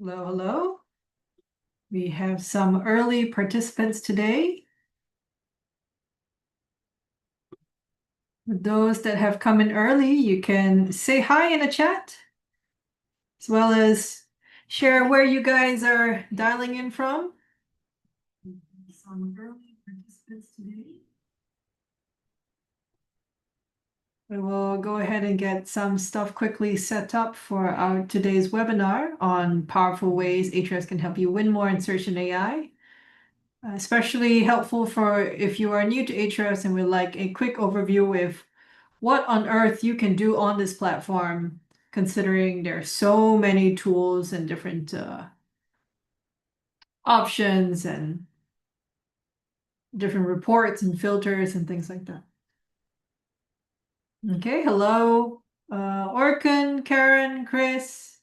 Hello, hello. We have some early participants today. For those that have come in early, you can say hi in the chat, as well as share where you guys are dialing in from. Some early participants today. We will go ahead and get some stuff quickly set up for our today's webinar on powerful ways Ahrefs can help you win more in search and AI. Especially helpful for if you are new to Ahrefs and would like a quick overview of what on earth you can do on this platform, considering there are so many tools and different options and different reports and filters and things like that. Okay, hello, Orkun, Karen, Chris.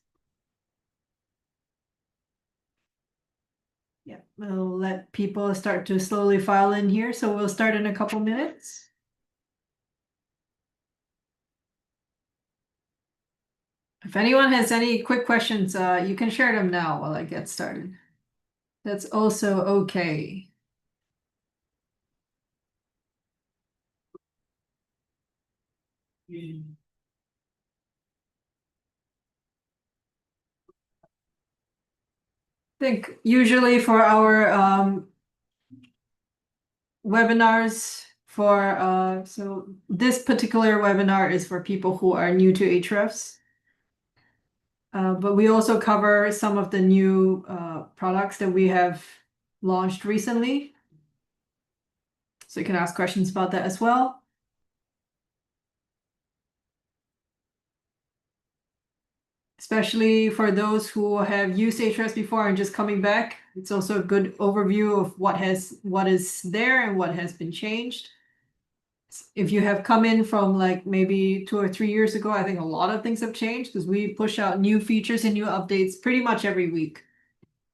Yeah, we'll let people start to slowly file in here, so we'll start in a couple minutes. If anyone has any quick questions, you can share them now while I get started. That's also okay. I think usually for our webinars so this particular webinar is for people who are new to Ahrefs. But we also cover some of the new products that we have launched recently. So you can ask questions about that as well. Especially for those who have used Ahrefs before and just coming back. It's also a good overview of what is there and what has been changed. If you have come in from like maybe 2 or 3 years ago, I think a lot of things have changed because we push out new features and new updates pretty much every week.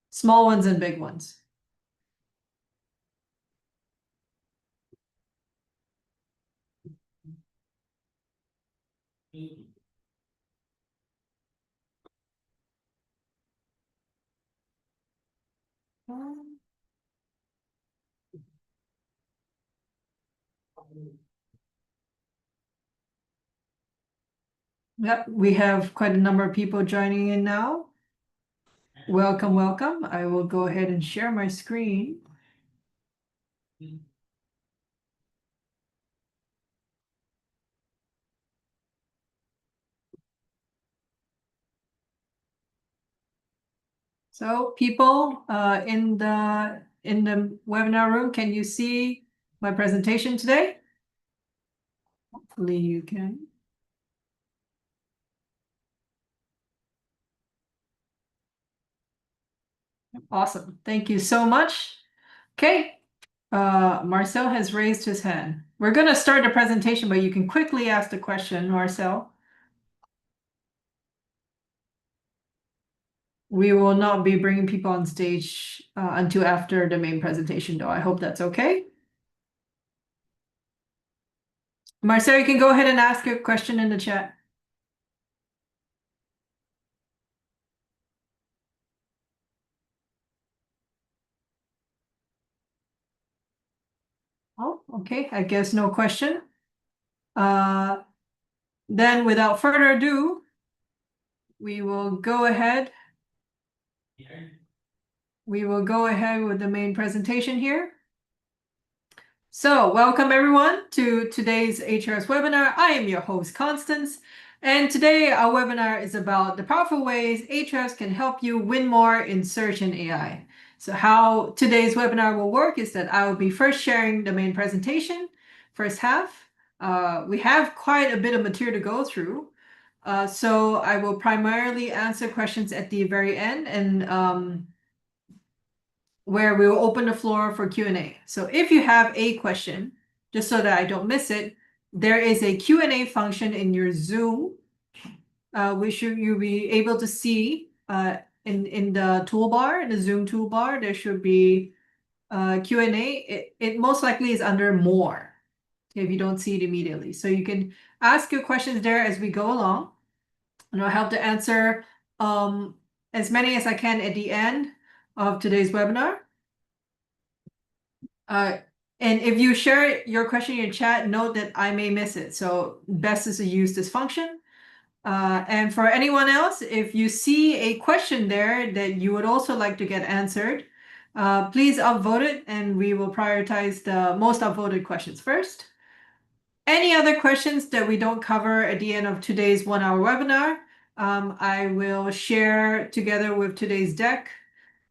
Small ones and big ones. Yep, we have quite a number of people joining in now. Welcome, welcome. I will go ahead and share my screen. So people in the webinar room, can you see my presentation today? Hopefully you can. Awesome. Thank you so much. Okay. Marcel has raised his hand. We're going to start the presentation, but you can quickly ask the question, Marcel. We will not be bringing people on stage until after the main presentation, though. I hope that's okay. Marcel, you can go ahead and ask your question in the chat. Oh, okay. I guess no question. Then without further ado, we will go ahead. We will go ahead with the main presentation here. So welcome everyone to today's Ahrefs webinar. I am your host, Constance, and today our webinar is about the powerful ways Ahrefs can help you win more in search and AI. So how today's webinar will work is that I will be first sharing the main presentation, first half. We have quite a bit of material to go through. So I will primarily answer questions at the very end and where we will open the floor for Q&A. So if you have a question, just so that I don't miss it, there is a Q&A function in your Zoom, which you'll be able to see in the toolbar, in the Zoom toolbar. There should be Q&A. It most likely is under More, if you don't see it immediately. So you can ask your questions there as we go along, and I'll help to answer as many as I can at the end of today's webinar. And if you share your question in chat, note that I may miss it. So best is to use this function. And for anyone else, if you see a question there that you would also like to get answered, please upvote it and we will prioritize the most upvoted questions first. Any other questions that we don't cover at the end of today's 1-hour webinar, I will share together with today's deck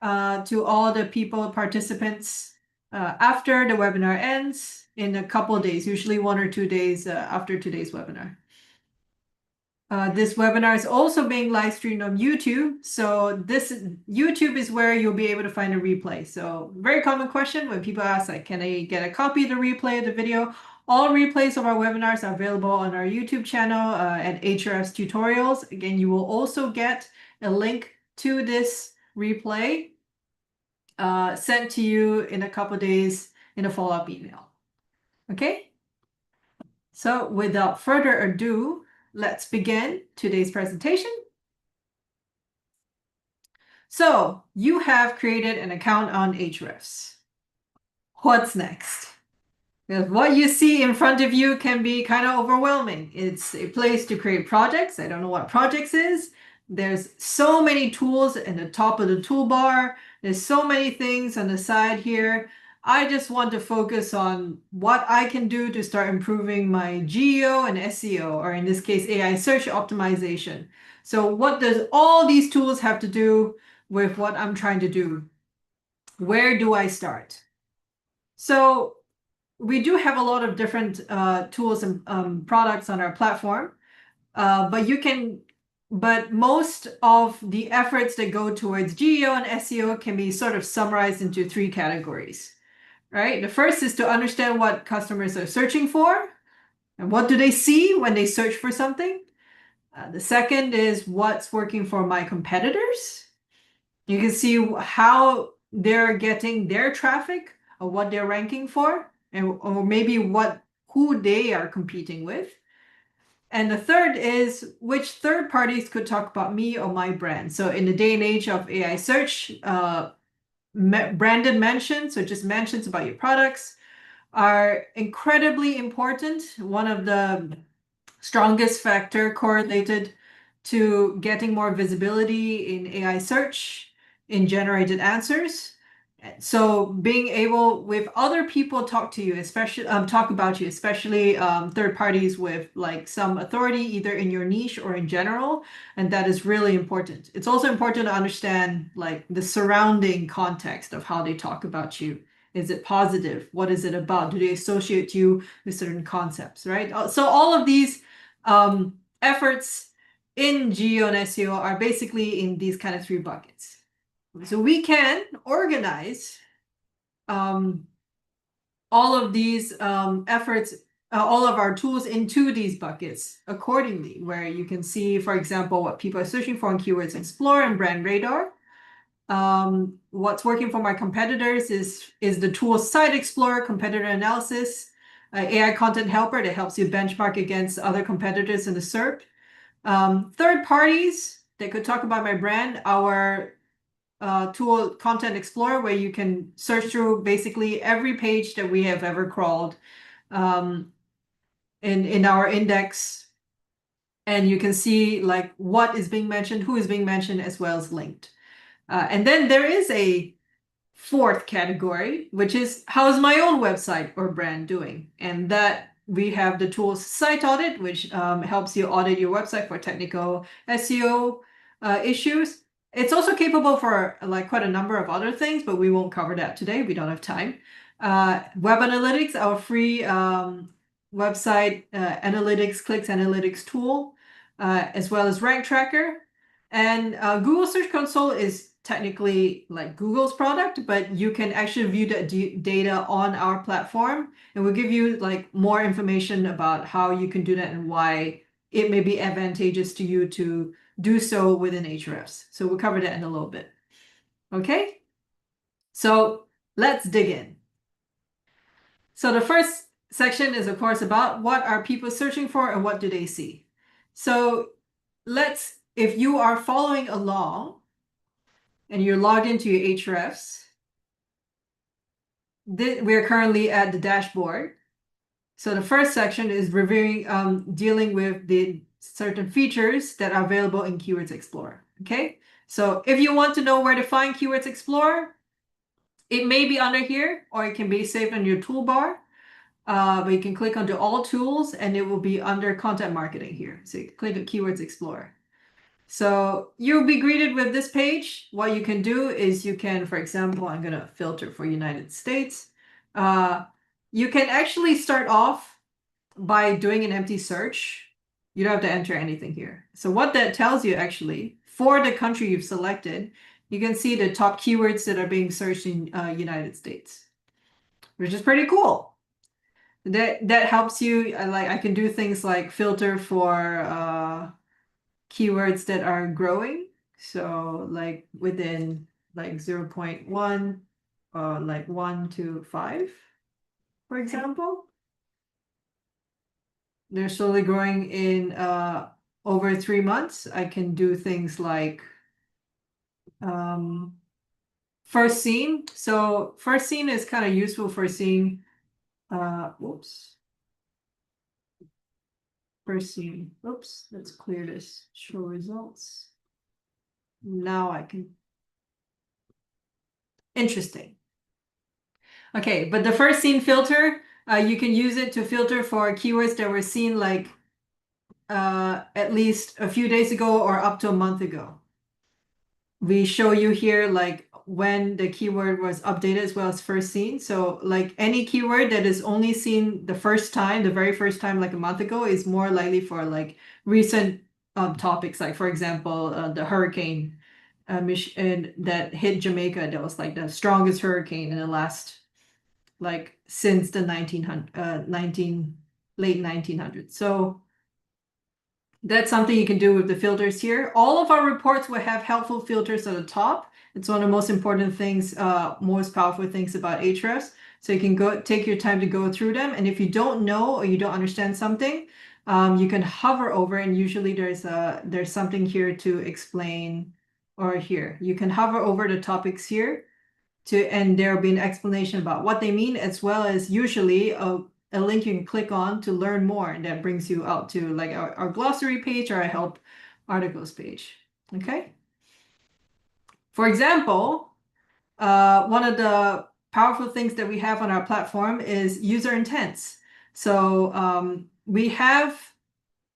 to all the participants after the webinar ends in a couple of days, usually 1 or 2 days after today's webinar. This webinar is also being live streamed on YouTube. So YouTube is where you'll be able to find a replay. So very common question when people ask, like, can I get a copy of the replay of the video? All replays of our webinars are available on our YouTube channel at Ahrefs Tutorials. Again, you will also get a link to this replay sent to you in a couple of days in a follow-up email. Okay? So without further ado, let's begin today's presentation. So you have created an account on Ahrefs. What's next? Because what you see in front of you can be kind of overwhelming. It's a place to create projects. I don't know what projects is. There's so many tools at the top of the toolbar. There's so many things on the side here. I just want to focus on what I can do to start improving my GEO and SEO, or in this case, AI search optimization. So what does all these tools have to do with what I'm trying to do? Where do I start? So we do have a lot of different tools and products on our platform, but most of the efforts that go towards GEO and SEO can be sort of summarized into 3 categories, right? The first is to understand what customers are searching for and what do they see when they search for something. The second is what's working for my competitors. You can see how they're getting their traffic or what they're ranking for, or maybe who they are competing with. And the third is which third parties could talk about me or my brand. So in the day and age of AI search, branded mentions, so just mentions about your products, are incredibly important. One of the strongest factor correlated to getting more visibility in AI search, in generated answers. So being able with other people talk to you, especially talk about you, especially third parties with like some authority, either in your niche or in general, and that is really important. It's also important to understand like the surrounding context of how they talk about you. Is it positive? What is it about? Do they associate you with certain concepts, right? So all of these efforts in GEO and SEO are basically in these kind of 3 buckets. So we can organize all of these efforts, all of our tools into these buckets accordingly, where you can see, for example, what people are searching for in Keywords Explorer and Brand Radar. What's working for my competitors is the tool Site Explorer, Competitor Analysis, AI Content Helper that helps you benchmark against other competitors in the SERP. Third parties that could talk about my brand, our tool Content Explorer, where you can search through basically every page that we have ever crawled in our index. And you can see like what is being mentioned, who is being mentioned, as well as linked. And then there is a 4th category, which is how's my own website or brand doing? And that we have the tools Site Audit, which helps you audit your website for technical SEO issues. It's also capable for like quite a number of other things, but we won't cover that today. We don't have time. Web Analytics, our free website analytics, clicks analytics tool, as well as Rank Tracker. And Google Search Console is technically like Google's product, but you can actually view the data on our platform, and we'll give you like more information about how you can do that and why it may be advantageous to you to do so within Ahrefs. So we'll cover that in a little bit. Okay, so let's dig in. So the first section is of course about what are people searching for and what do they see. So if you are following along, and you're logged into your Ahrefs, we're currently at the dashboard. So the first section is reviewing, dealing with the certain features that are available in Keywords Explorer. Okay, so if you want to know where to find Keywords Explorer, it may be under here, or it can be saved on your toolbar. But you can click onto all tools and it will be under content marketing here. So you click on Keywords Explorer. So you'll be greeted with this page. What you can do is you can, for example, I'm going to filter for United States. You can actually start off by doing an empty search. You don't have to enter anything here. So what that tells you actually, for the country you've selected, you can see the top keywords that are being searched in United States, which is pretty cool. That helps you. I can do things like filter for keywords that are growing. So like within like 0.1, like 1 to 5, for example. They're slowly growing in over 3 months. I can do things like first scene. So first scene is kind of useful for seeing, whoops. First scene, oops, let's clear this, show results. Now I can, interesting. Okay, but the first scene filter, you can use it to filter for keywords that were seen like at least a few days ago or up to a month ago. We show you here like when the keyword was updated as well as first seen. So like any keyword that is only seen the first time, the very first time, like a month ago, is more likely for like recent topics. Like for example, the hurricane and that hit Jamaica. That was like the strongest hurricane in the last, like since the late 1900s. So that's something you can do with the filters here. All of our reports will have helpful filters at the top. It's one of the most important things, most powerful things about Ahrefs. So you can go take your time to go through them. And if you don't know or you don't understand something, you can hover over, and usually there's something here to explain, or here. You can hover over the topics here and there'll be an explanation about what they mean, as well as usually a link you can click on to learn more, and that brings you out to like our glossary page or our help articles page. Okay. For example, one of the powerful things that we have on our platform is user intents. So we have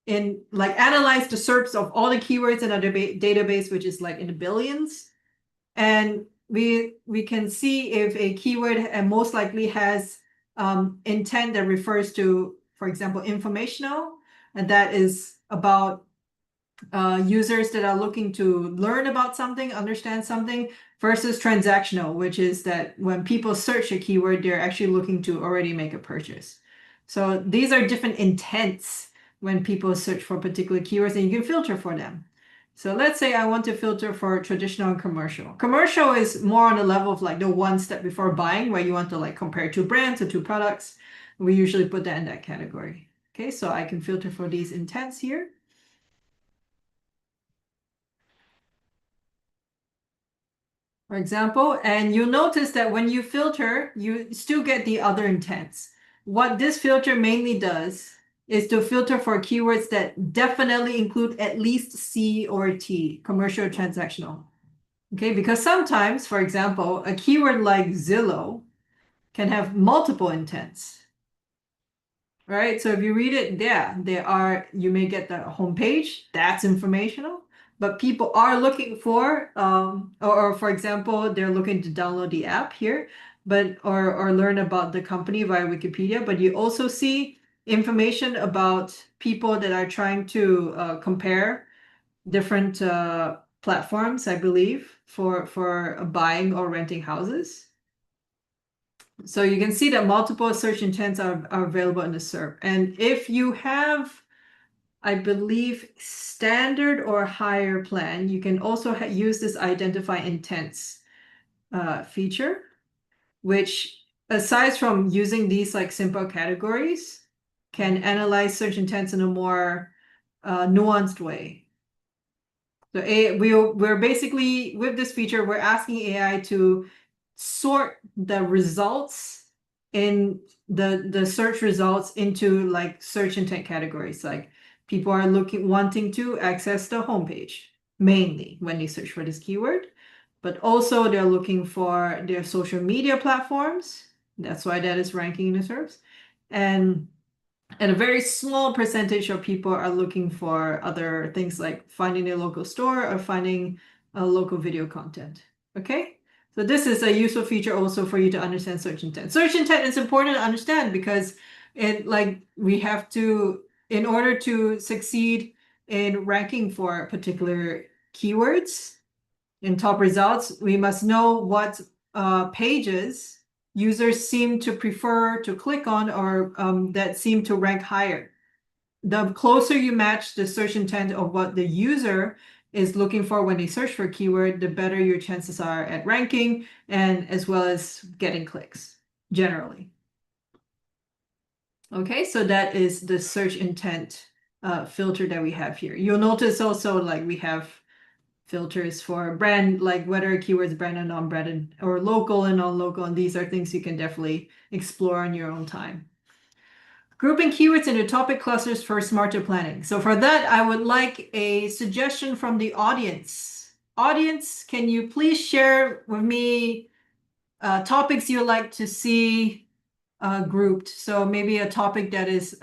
analyzed the SERPs of all the keywords in our database, which is like in the billions. And we can see if a keyword most likely has intent that refers to, for example, informational, and that is about users that are looking to learn about something, understand something, versus transactional, which is that when people search a keyword, they're actually looking to already make a purchase. So these are different intents when people search for particular keywords, and you can filter for them. So let's say I want to filter for traditional and commercial. Commercial is more on the level of like the one step before buying, where you want to like compare two brands or two products. We usually put that in that category. Okay, so I can filter for these intents here. For example, and you'll notice that when you filter, you still get the other intents. What this filter mainly does is to filter for keywords that definitely include at least C or T, commercial or transactional. Okay, because sometimes, for example, a keyword like Zillow can have multiple intents. Right? So if you read it, you may get the homepage, that's informational, but people are looking for, or for example, they're looking to download the app here, or learn about the company via Wikipedia, but you also see information about people that are trying to compare different platforms, I believe, for buying or renting houses. So you can see that multiple search intents are available in the SERP. And if you have, I believe, standard or higher plan, you can also use this identify intents feature, which aside from using these like simple categories, can analyze search intents in a more nuanced way. So we're basically, with this feature, we're asking AI to sort the results in the search results into like search intent categories. Like people are wanting to access the homepage mainly when they search for this keyword, but also they're looking for their social media platforms. That's why that is ranking in the SERPs. And a very small percentage of people are looking for other things like finding a local store or finding a local video content. Okay, so this is a useful feature also for you to understand search intent. Search intent is important to understand because we have to, in order to succeed in ranking for particular keywords in top results, we must know what pages users seem to prefer to click on or that seem to rank higher. The closer you match the search intent of what the user is looking for when they search for a keyword, the better your chances are at ranking and as well as getting clicks generally. Okay, so that is the search intent filter that we have here. You'll notice also like we have filters for brand, like whether keywords brand and non-branded or local and non-local, and these are things you can definitely explore on your own time. Grouping keywords into topic clusters for smarter planning. So for that, I would like a suggestion from the audience. Audience, can you please share with me topics you'd like to see grouped? So maybe a topic that is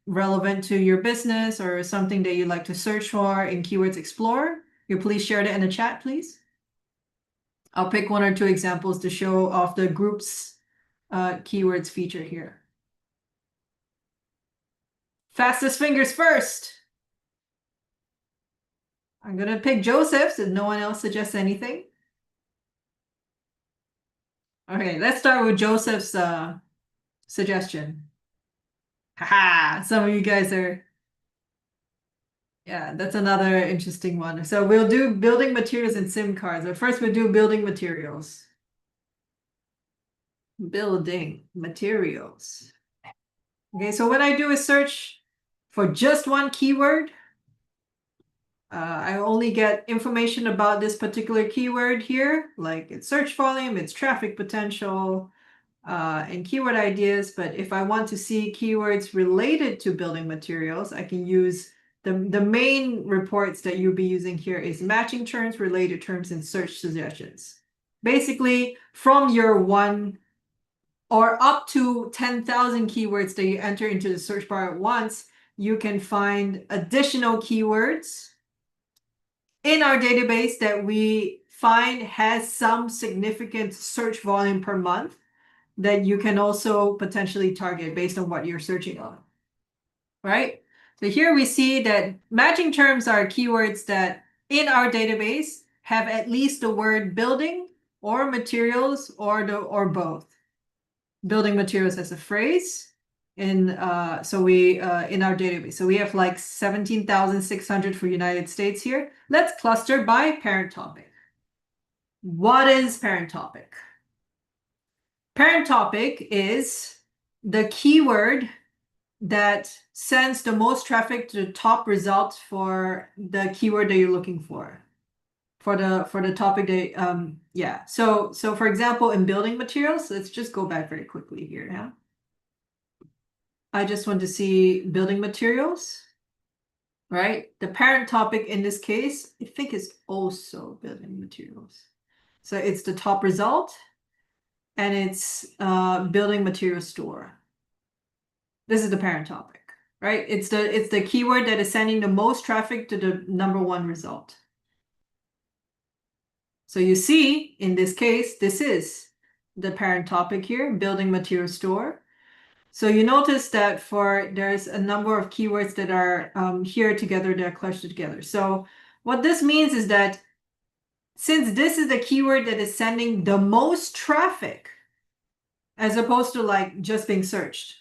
relevant to your business or something that you'd like to search for in Keywords Explorer. You please share that in the chat, please. I'll pick one or two examples to show off the groups keywords feature here. Fastest fingers first. I'm gonna pick Joseph's if no one else suggests anything. Okay, let's start with Joseph's suggestion. Haha, some of you guys are, yeah, that's another interesting one. So we'll do building materials and SIM cards, but first we'll do building materials. Building materials. Okay, so what I do is search for just one keyword. I only get information about this particular keyword here, like its search volume, its traffic potential, and keyword ideas. But if I want to see keywords related to building materials, I can use the main reports that you'll be using here is matching terms, related terms, and search suggestions. Basically, from your one or up to 10,000 keywords that you enter into the search bar at once, you can find additional keywords in our database that we find has some significant search volume per month that you can also potentially target based on what you're searching on, right? So here we see that matching terms are keywords that in our database have at least the word building or materials or both. Building materials as a phrase in in our database. So we have like 17,600 for United States here. Let's cluster by parent topic. What is parent topic? Parent topic is the keyword that sends the most traffic to the top result for the keyword that you're looking for. For the topic that yeah. So for example, in building materials, let's just go back very quickly here. Yeah. I just want to see building materials, right? The parent topic in this case, I think is also building materials. So it's the top result and it's building material store. This is the parent topic, right? It's the keyword that is sending the most traffic to the #1 result. So you see, in this case, this is the parent topic here, building material store. So you notice that there's a number of keywords that are here together, that are clustered together. So what this means is that since this is the keyword that is sending the most traffic, as opposed to like just being searched,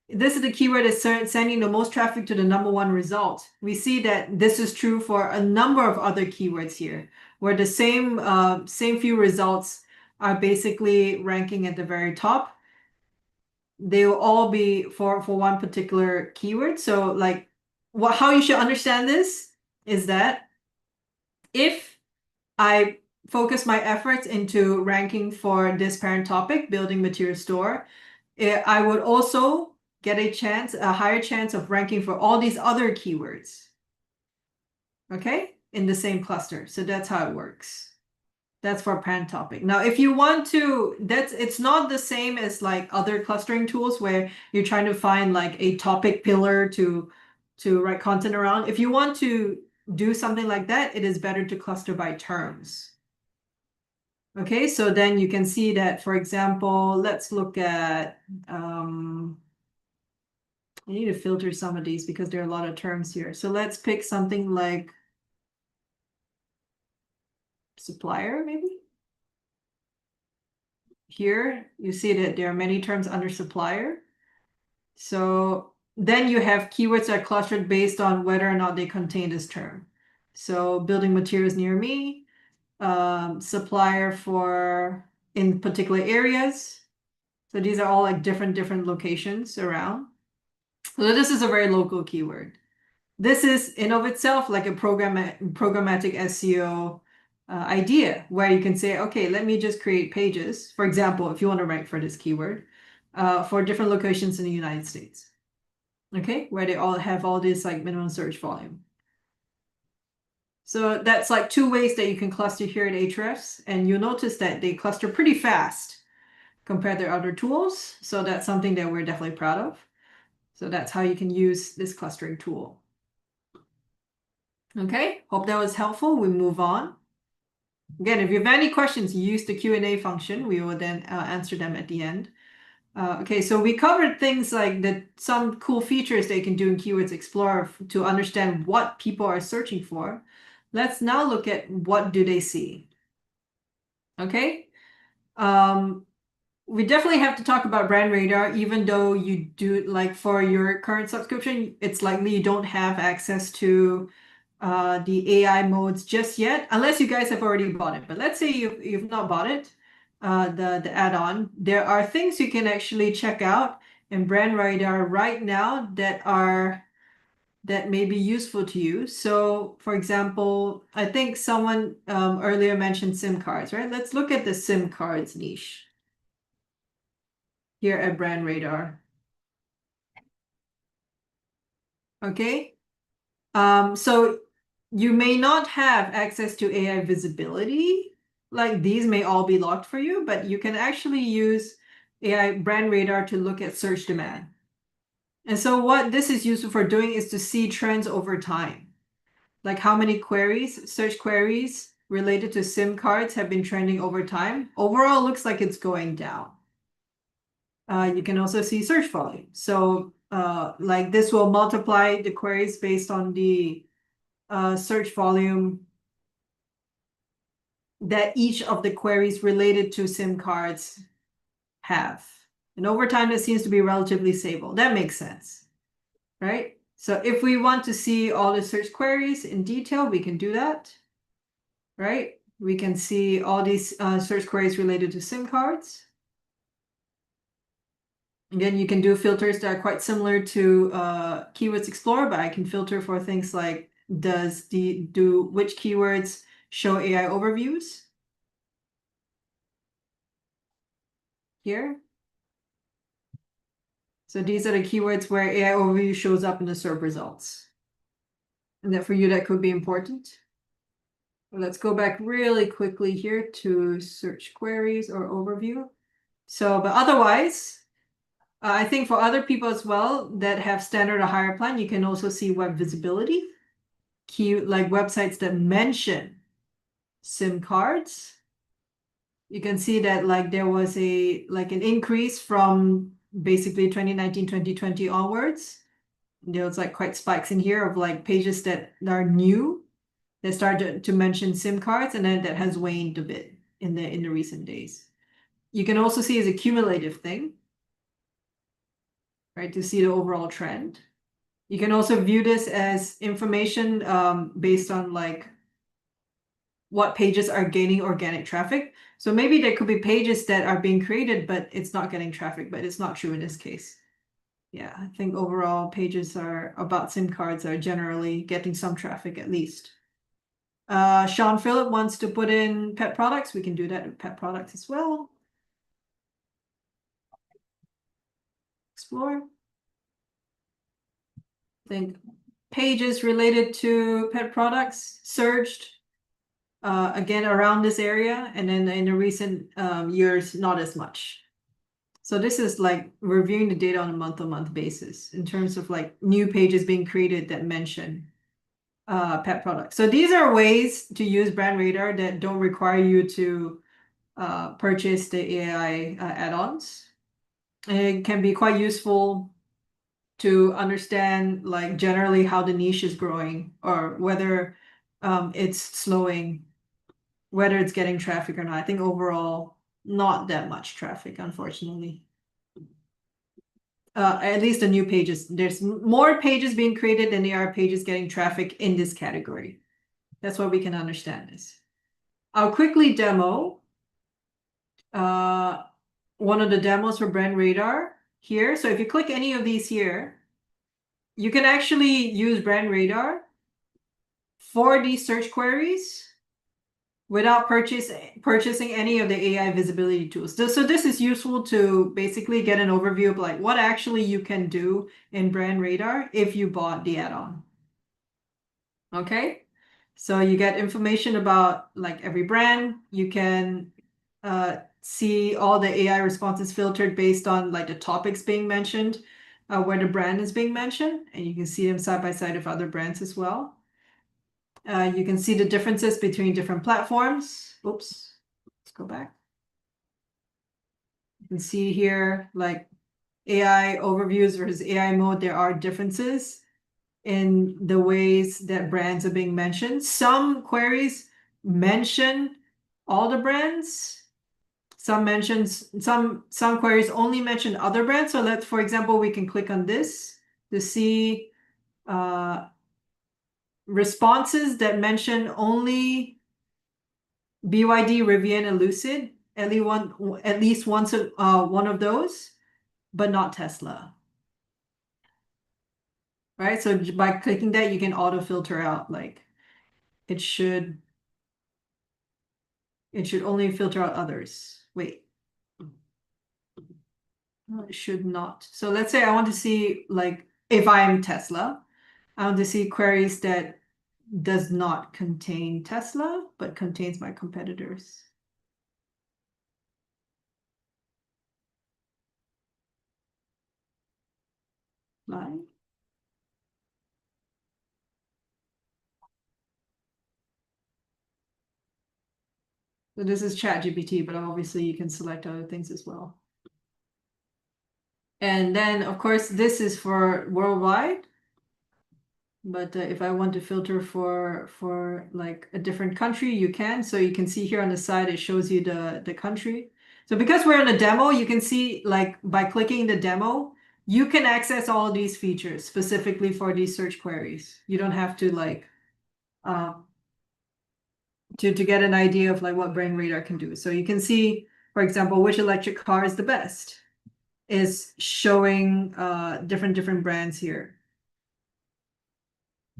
this is the keyword that's sending the most traffic to the #1 result. We see that this is true for a number of other keywords here, where the same few results are basically ranking at the very top. They will all be for one particular keyword. So like how you should understand this is that If I focus my efforts into ranking for this parent topic, building material store, I would also get a higher chance of ranking for all these other keywords, okay, in the same cluster. So that's how it works. That's for parent topic. Now, if you want to, it's not the same as like other clustering tools where you're trying to find like a topic pillar to write content around. If you want to do something like that, it is better to cluster by terms. Okay, so then you can see that, for example, let's look at, I need to filter some of these because there are a lot of terms here. So let's pick something like supplier, maybe. Here, you see that there are many terms under supplier. So then you have keywords that are clustered based on whether or not they contain this term. So building materials near me, supplier for in particular areas. So these are all like different locations around. So this is a very local keyword. This is in of itself like a programmatic SEO idea where you can say, okay, let me just create pages. For example, if you want to rank for this keyword for different locations in the United States. Okay, where they all have all this like minimum search volume. So that's like two ways that you can cluster here at Ahrefs, and you'll notice that they cluster pretty fast compared to other tools. So that's something that we're definitely proud of. So that's how you can use this clustering tool. Okay, hope that was helpful. We move on. Again, if you have any questions, use the Q&A function. We will then answer them at the end. Okay, so we covered things like some cool features they can do in Keywords Explorer to understand what people are searching for. Let's now look at what do they see. Okay, we definitely have to talk about Brand Radar, even though you do like for your current subscription, it's likely you don't have access to the AI modes just yet, unless you guys have already bought it. But let's say you've not bought it, the add-on. There are things you can actually check out in Brand Radar right now that may be useful to you. So, for example, I think someone earlier mentioned SIM cards, right? Let's look at the SIM cards niche here at Brand Radar. Okay. So you may not have access to AI visibility. Like these may all be locked for you, but you can actually use AI Brand Radar to look at search demand. And so what this is useful for doing is to see trends over time. Like how many queries, search queries related to SIM cards have been trending over time. Overall, looks like it's going down. You can also see search volume. So like this will multiply the queries based on the search volume that each of the queries related to SIM cards have. And over time, it seems to be relatively stable. That makes sense, right? So if we want to see all the search queries in detail, we can do that, right? We can see all these search queries related to SIM cards. Again, you can do filters that are quite similar to Keywords Explorer, but I can filter for things like do which keywords show AI overviews here. So these are the keywords where AI overview shows up in the search results. And that for you, that could be important. Let's go back really quickly here to search queries or overview. So, but otherwise, I think for other people as well that have standard or higher plan, you can also see web visibility, like websites that mention SIM cards. You can see that like there was an increase from basically 2019, 2020 onwards. There was like quite spikes in here of like pages that are new that started to mention SIM cards, and then that has waned a bit in the recent days. You can also see as a cumulative thing, right, to see the overall trend. You can also view this as information based on like what pages are gaining organic traffic. So maybe there could be pages that are being created, but it's not getting traffic, but it's not true in this case. Yeah, I think overall pages are about SIM cards are generally getting some traffic at least. Sean Phillip wants to put in pet products. We can do that with pet products as well. Explore. I think pages related to pet products surged again around this area, and then in the recent years, not as much. So this is like reviewing the data on a month-to-month basis in terms of like new pages being created that mention pet products. So these are ways to use Brand Radar that don't require you to purchase the AI add-ons. It can be quite useful to understand like generally how the niche is growing or whether it's slowing, whether it's getting traffic or not. I think overall, not that much traffic, unfortunately. At least the new pages. There's more pages being created than there are pages getting traffic in this category. That's what we can understand this. I'll quickly demo one of the demos for Brand Radar here. So if you click any of these here, you can actually use Brand Radar for these search queries without purchasing any of the AI visibility tools. So this is useful to basically get an overview of like what actually you can do in Brand Radar if you bought the add-on. Okay, so you get information about like every brand. You can see all the AI responses filtered based on like the topics being mentioned, where the brand is being mentioned, and you can see them side by side of other brands as well. You can see the differences between different platforms. Oops, let's go back. You can see here like AI overviews versus AI mode. There are differences in the ways that brands are being mentioned. Some queries mention all the brands. Some queries only mention other brands. So let's, for example, we can click on this to see responses that mention only BYD, Rivian, and Lucid. At least one of those, but not Tesla. Right? So by clicking that, you can auto filter out like it should only filter out others. Wait. No, it should not. So let's say I want to see like if I'm Tesla, I want to see queries that does not contain Tesla, but contains my competitors. Right? So this is ChatGPT, but obviously you can select other things as well. And then of course, this is for worldwide. But if I want to filter for like a different country, you can. So you can see here on the side, it shows you the country. So because we're in a demo, you can see like by clicking the demo, you can access all of these features specifically for these search queries. You don't have to like to get an idea of like what Brain Radar can do. So you can see, for example, which electric car is the best is showing different brands here.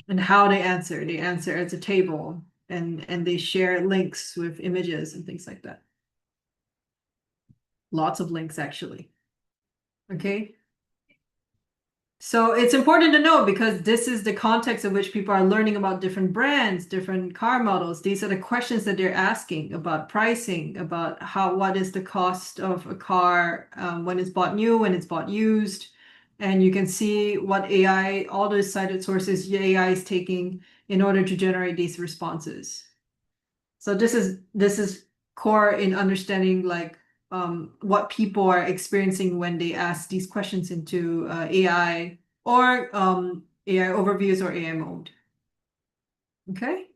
And how they answer. They answer as a table and they share links with images and things like that. Lots of links actually. Okay. So it's important to know because this is the context in which people are learning about different brands, different car models. These are the questions that they're asking about pricing, about what is the cost of a car when it's bought new, when it's bought used. And you can see what AI, all those cited sources AI is taking in order to generate these responses. So this is core in understanding like what people are experiencing when they ask these questions into AI or AI overviews or AI mode. Okay.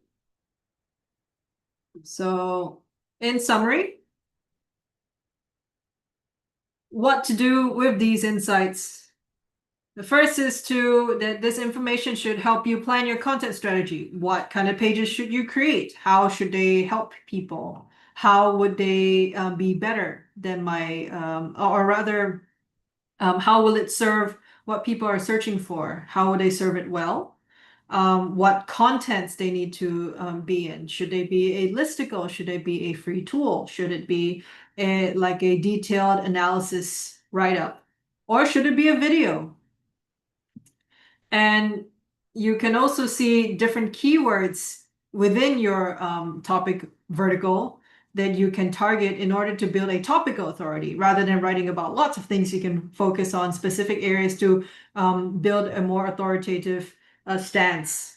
So in summary, what to do with these insights. The first is that this information should help you plan your content strategy. What kind of pages should you create? How should they help people? How would they be better than or rather, how will it serve what people are searching for? How will they serve it well? what contents they need to be in. Should they be a listicle? Should they be a free tool? Should it be like a detailed analysis write-up? Or should it be a video? And you can also see different keywords within your topic vertical that you can target in order to build a topical authority. Rather than writing about lots of things, you can focus on specific areas to build a more authoritative stance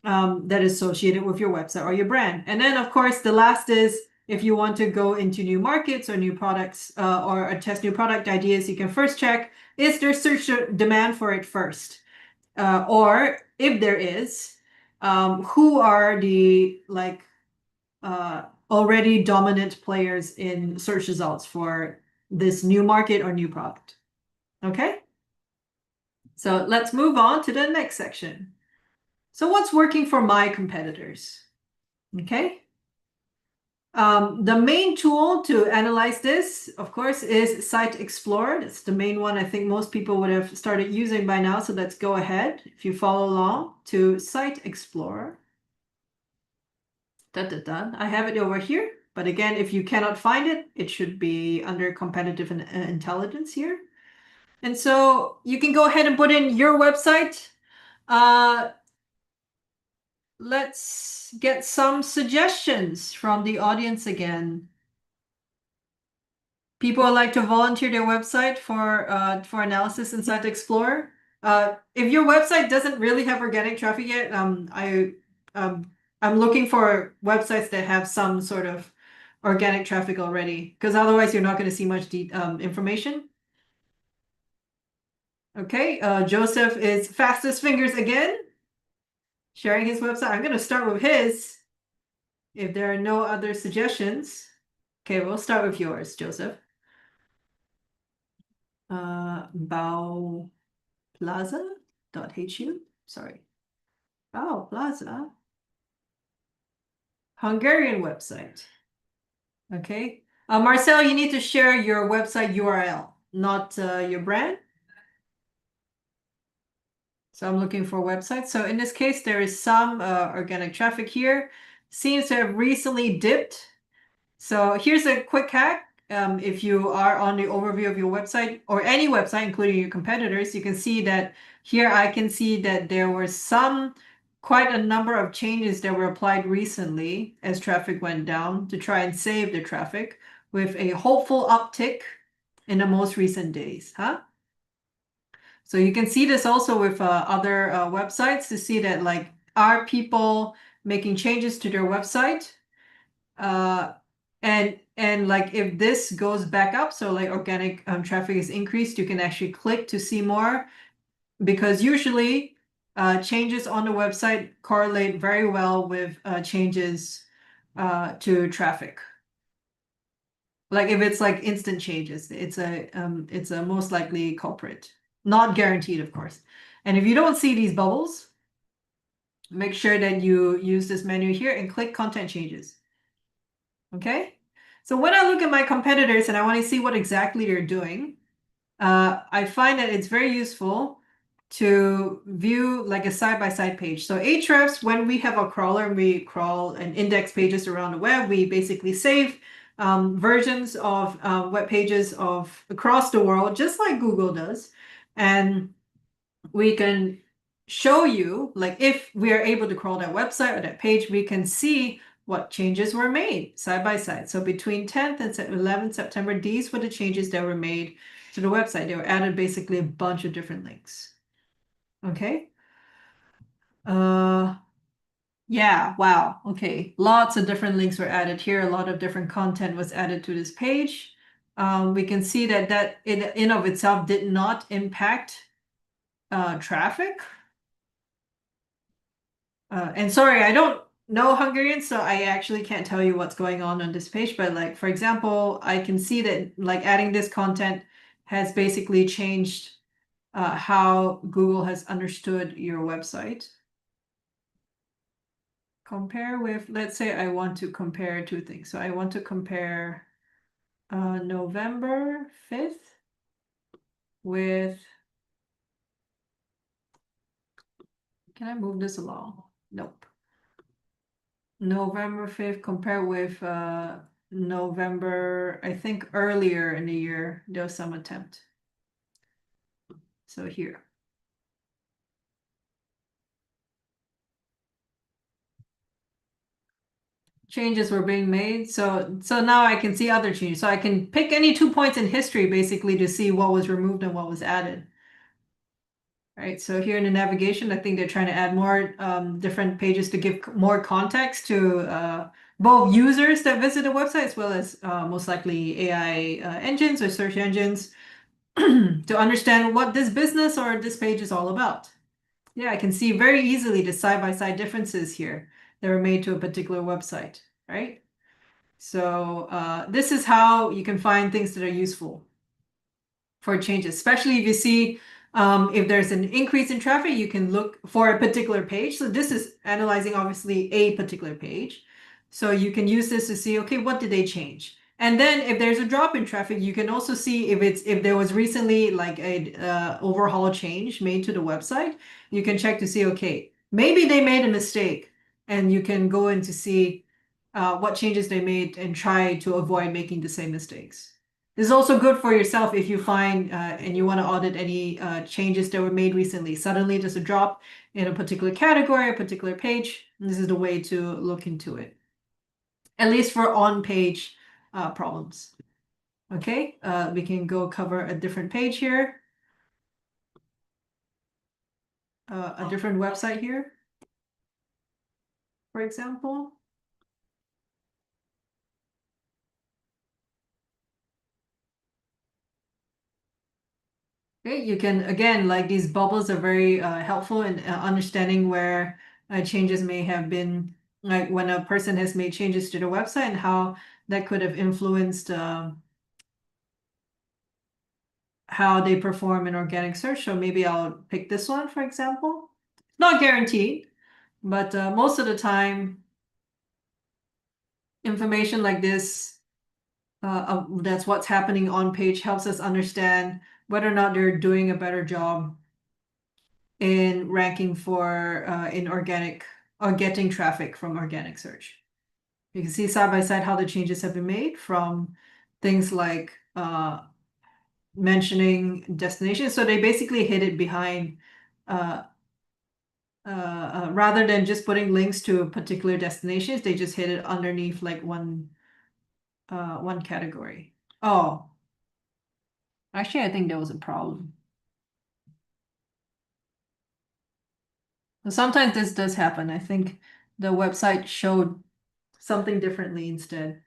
that is associated with your website or your brand. And then, of course, the last is if you want to go into new markets or new products or test new product ideas, you can first check, is there search demand for it first? Or if there is, who are the already dominant players in search results for this new market or new product? Okay, so let's move on to the next section. So what's working for my competitors? Okay. The main tool to analyze this, of course, is Site Explorer. That's the main one I think most people would have started using by now. So let's go ahead, if you follow along, to Site Explorer. I have it over here. But again, if you cannot find it, it should be under competitive intelligence here. And so you can go ahead and put in your website. Let's get some suggestions from the audience again. People like to volunteer their website for analysis in Site Explorer. If your website doesn't really have organic traffic yet, I'm looking for websites that have some sort of organic traffic already, because otherwise you're not going to see much information. Okay, Joseph is fastest fingers again, sharing his website. I'm going to start with his. If there are no other suggestions, okay, we'll start with yours, Joseph. Bauplaza.hu. Sorry. Bauplaza. Hungarian website. Okay. Marcel, you need to share your website URL, not your brand. So I'm looking for websites. So in this case, there is some organic traffic here. Seems to have recently dipped. So here's a quick hack. If you are on the overview of your website or any website, including your competitors, you can see that here I can see that there were quite a number of changes that were applied recently as traffic went down to try and save the traffic with a hopeful uptick in the most recent days. So you can see this also with other websites to see that like, are people making changes to their website? And like if this goes back up, so like organic traffic is increased, you can actually click to see more, because usually changes on the website correlate very well with changes to traffic. Like if it's like instant changes, it's a most likely culprit. Not guaranteed, of course. And if you don't see these bubbles, make sure that you use this menu here and click content changes. Okay. So when I look at my competitors and I want to see what exactly they're doing, I find that it's very useful to view like a side-by-side page. So Ahrefs, when we have a crawler and we crawl and index pages around the web, we basically save versions of web pages of across the world, just like Google does. And we can show you, like if we are able to crawl that website or that page, we can see what changes were made side by side. So between 10th and 11th September, these were the changes that were made to the website. They were added basically a bunch of different links. Okay. Yeah, wow. Okay. Lots of different links were added here. A lot of different content was added to this page. We can see that in of itself did not impact traffic. And sorry, I don't know Hungarian, so I actually can't tell you what's going on this page. But like, for example, I can see that like adding this content has basically changed how Google has understood your website. Compare with, let's say I want to compare two things. So I want to compare November 5th with Can I move this along? Nope. November 5th compared with November, I think earlier in the year, there was some attempt. So here. Changes were being made. So now I can see other changes. So I can pick any 2 points in history basically to see what was removed and what was added. Right, so here in the navigation, I think they're trying to add more different pages to give more context to both users that visit the website as well as most likely AI engines or search engines to understand what this business or this page is all about. Yeah, I can see very easily the side-by-side differences here that were made to a particular website, right? So this is how you can find things that are useful for changes, especially if you see if there's an increase in traffic, you can look for a particular page. So this is analyzing obviously a particular page. So you can use this to see, okay, what did they change? And then if there's a drop in traffic, you can also see if there was recently like a overhaul change made to the website. You can check to see, okay, maybe they made a mistake, and you can go in to see what changes they made and try to avoid making the same mistakes. This is also good for yourself if you find and you want to audit any changes that were made recently. Suddenly there's a drop in a particular category, a particular page. This is the way to look into it, at least for on-page problems. Okay, we can go cover a different page here, a different website here, for example. Okay, you can, again, like these bubbles are very helpful in understanding where changes may have been, like when a person has made changes to the website and how that could have influenced how they perform in organic search. So maybe I'll pick this one, for example. Not guaranteed, but most of the time, information like this, that's what's happening on page, helps us understand whether or not they're doing a better job in ranking for in organic or getting traffic from organic search. You can see side by side how the changes have been made from things like mentioning destinations. So they basically hid it behind rather than just putting links to particular destinations, they just hid it underneath like one category. Oh, actually, I think there was a problem. Sometimes this does happen. I think the website showed something differently instead,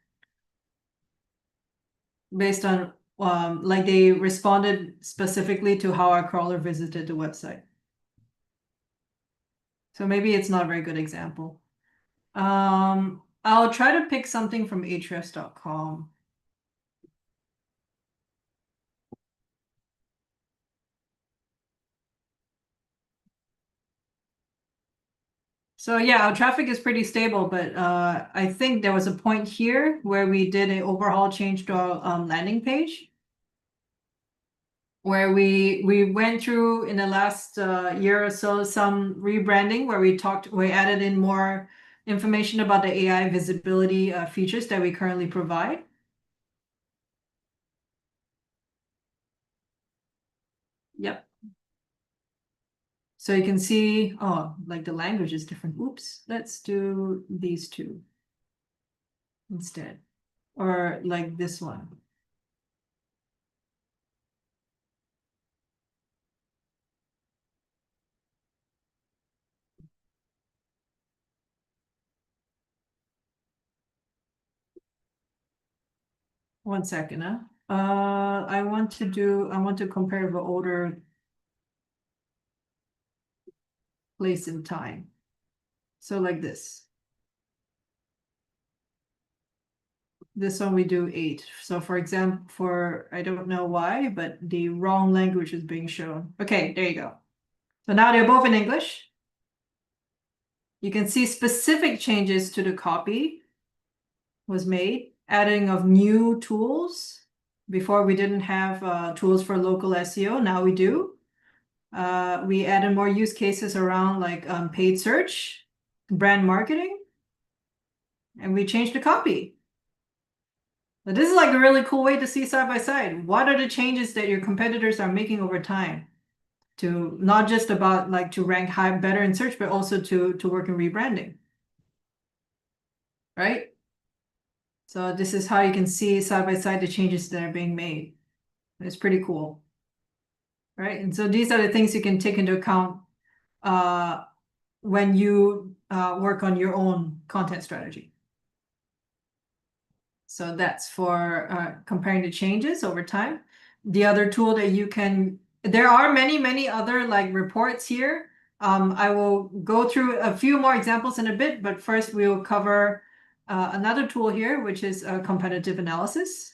based on like they responded specifically to how our crawler visited the website. So maybe it's not a very good example. I'll try to pick something from ahrefs.com. So yeah, our traffic is pretty stable, but I think there was a point here where we did an overhaul change to our landing page, where we went through in the last year or so some rebranding where we added in more information about the AI visibility features that we currently provide. Yep. So you can see, oh, like the language is different. Oops, let's do these two instead, or like this one. One second, huh? I want to compare the order, place, and time. So like this. This one we do 8. So for example, I don't know why, but the wrong language is being shown. Okay, there you go. So now they're both in English. You can see specific changes to the copy was made, adding of new tools. Before we didn't have tools for local SEO, now we do. We added more use cases around like paid search, brand marketing, and we changed the copy. But this is like a really cool way to see side by side. What are the changes that your competitors are making over time to not just about like to rank high better in search, but also to work in rebranding, right? So this is how you can see side by side the changes that are being made. It's pretty cool, right? And so these are the things you can take into account uh, when you work on your own content strategy. So that's for comparing the changes over time. The other tool that you can, there are many other like reports here. I will go through a few more examples in a bit, but first we will cover another tool here, which is competitive analysis.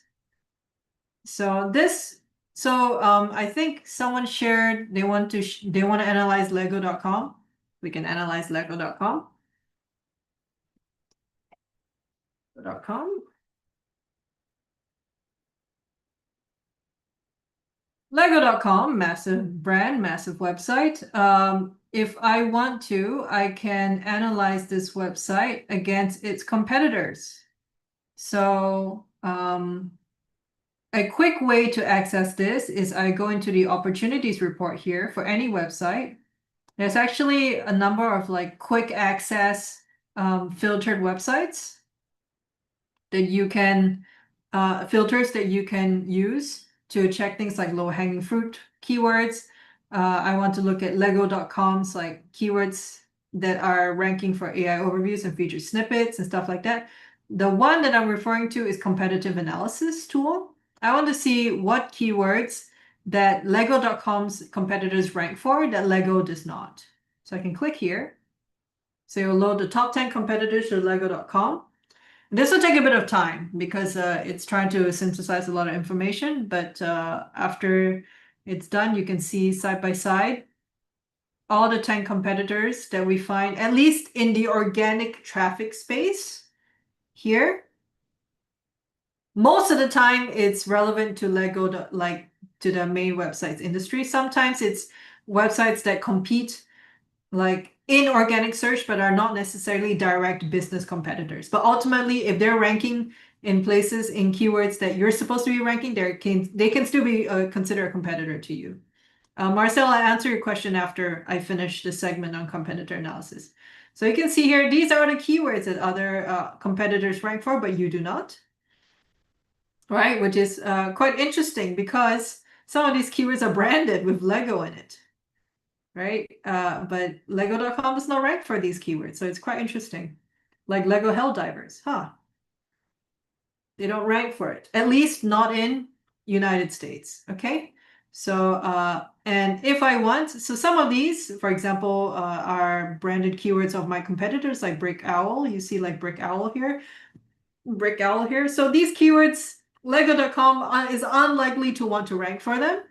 So I think someone shared they want to analyze Lego.com. We can analyze Lego.com. Lego.com, massive brand, massive website. If I want to, I can analyze this website against its competitors. So a quick way to access this is I go into the opportunities report here for any website. There's actually a number of like quick access filtered websites that you can filters that you can use to check things like low-hanging fruit keywords. I want to look at Lego.com's like keywords that are ranking for AI overviews and featured snippets and stuff like that. The one that I'm referring to is competitive analysis tool. I want to see what keywords that Lego.com's competitors rank for that Lego does not. So I can click here. So you'll load the top 10 competitors to Lego.com. This will take a bit of time because it's trying to synthesize a lot of information, but after it's done, you can see side by side all the 10 competitors that we find, at least in the organic traffic space here. Most of the time, it's relevant to Lego, like to the main websites industry. Sometimes it's websites that compete like in organic search, but are not necessarily direct business competitors. But ultimately, if they're ranking in places in keywords that you're supposed to be ranking, they can still be considered a competitor to you. Marcel, I'll answer your question after I finish the segment on competitor analysis. So you can see here, these are the keywords that other competitors rank for, but you do not. Right, which is quite interesting because some of these keywords are branded with Lego in it. Right? But Lego.com does not rank for these keywords, so it's quite interesting. Like Lego Helldivers, huh? They don't rank for it, at least not in United States. Okay, so and if I want, so some of these, for example, are branded keywords of my competitors, like Brick Owl. You see, like Brick Owl here, Brick Owl here. So these keywords, Lego.com is unlikely to want to rank for them.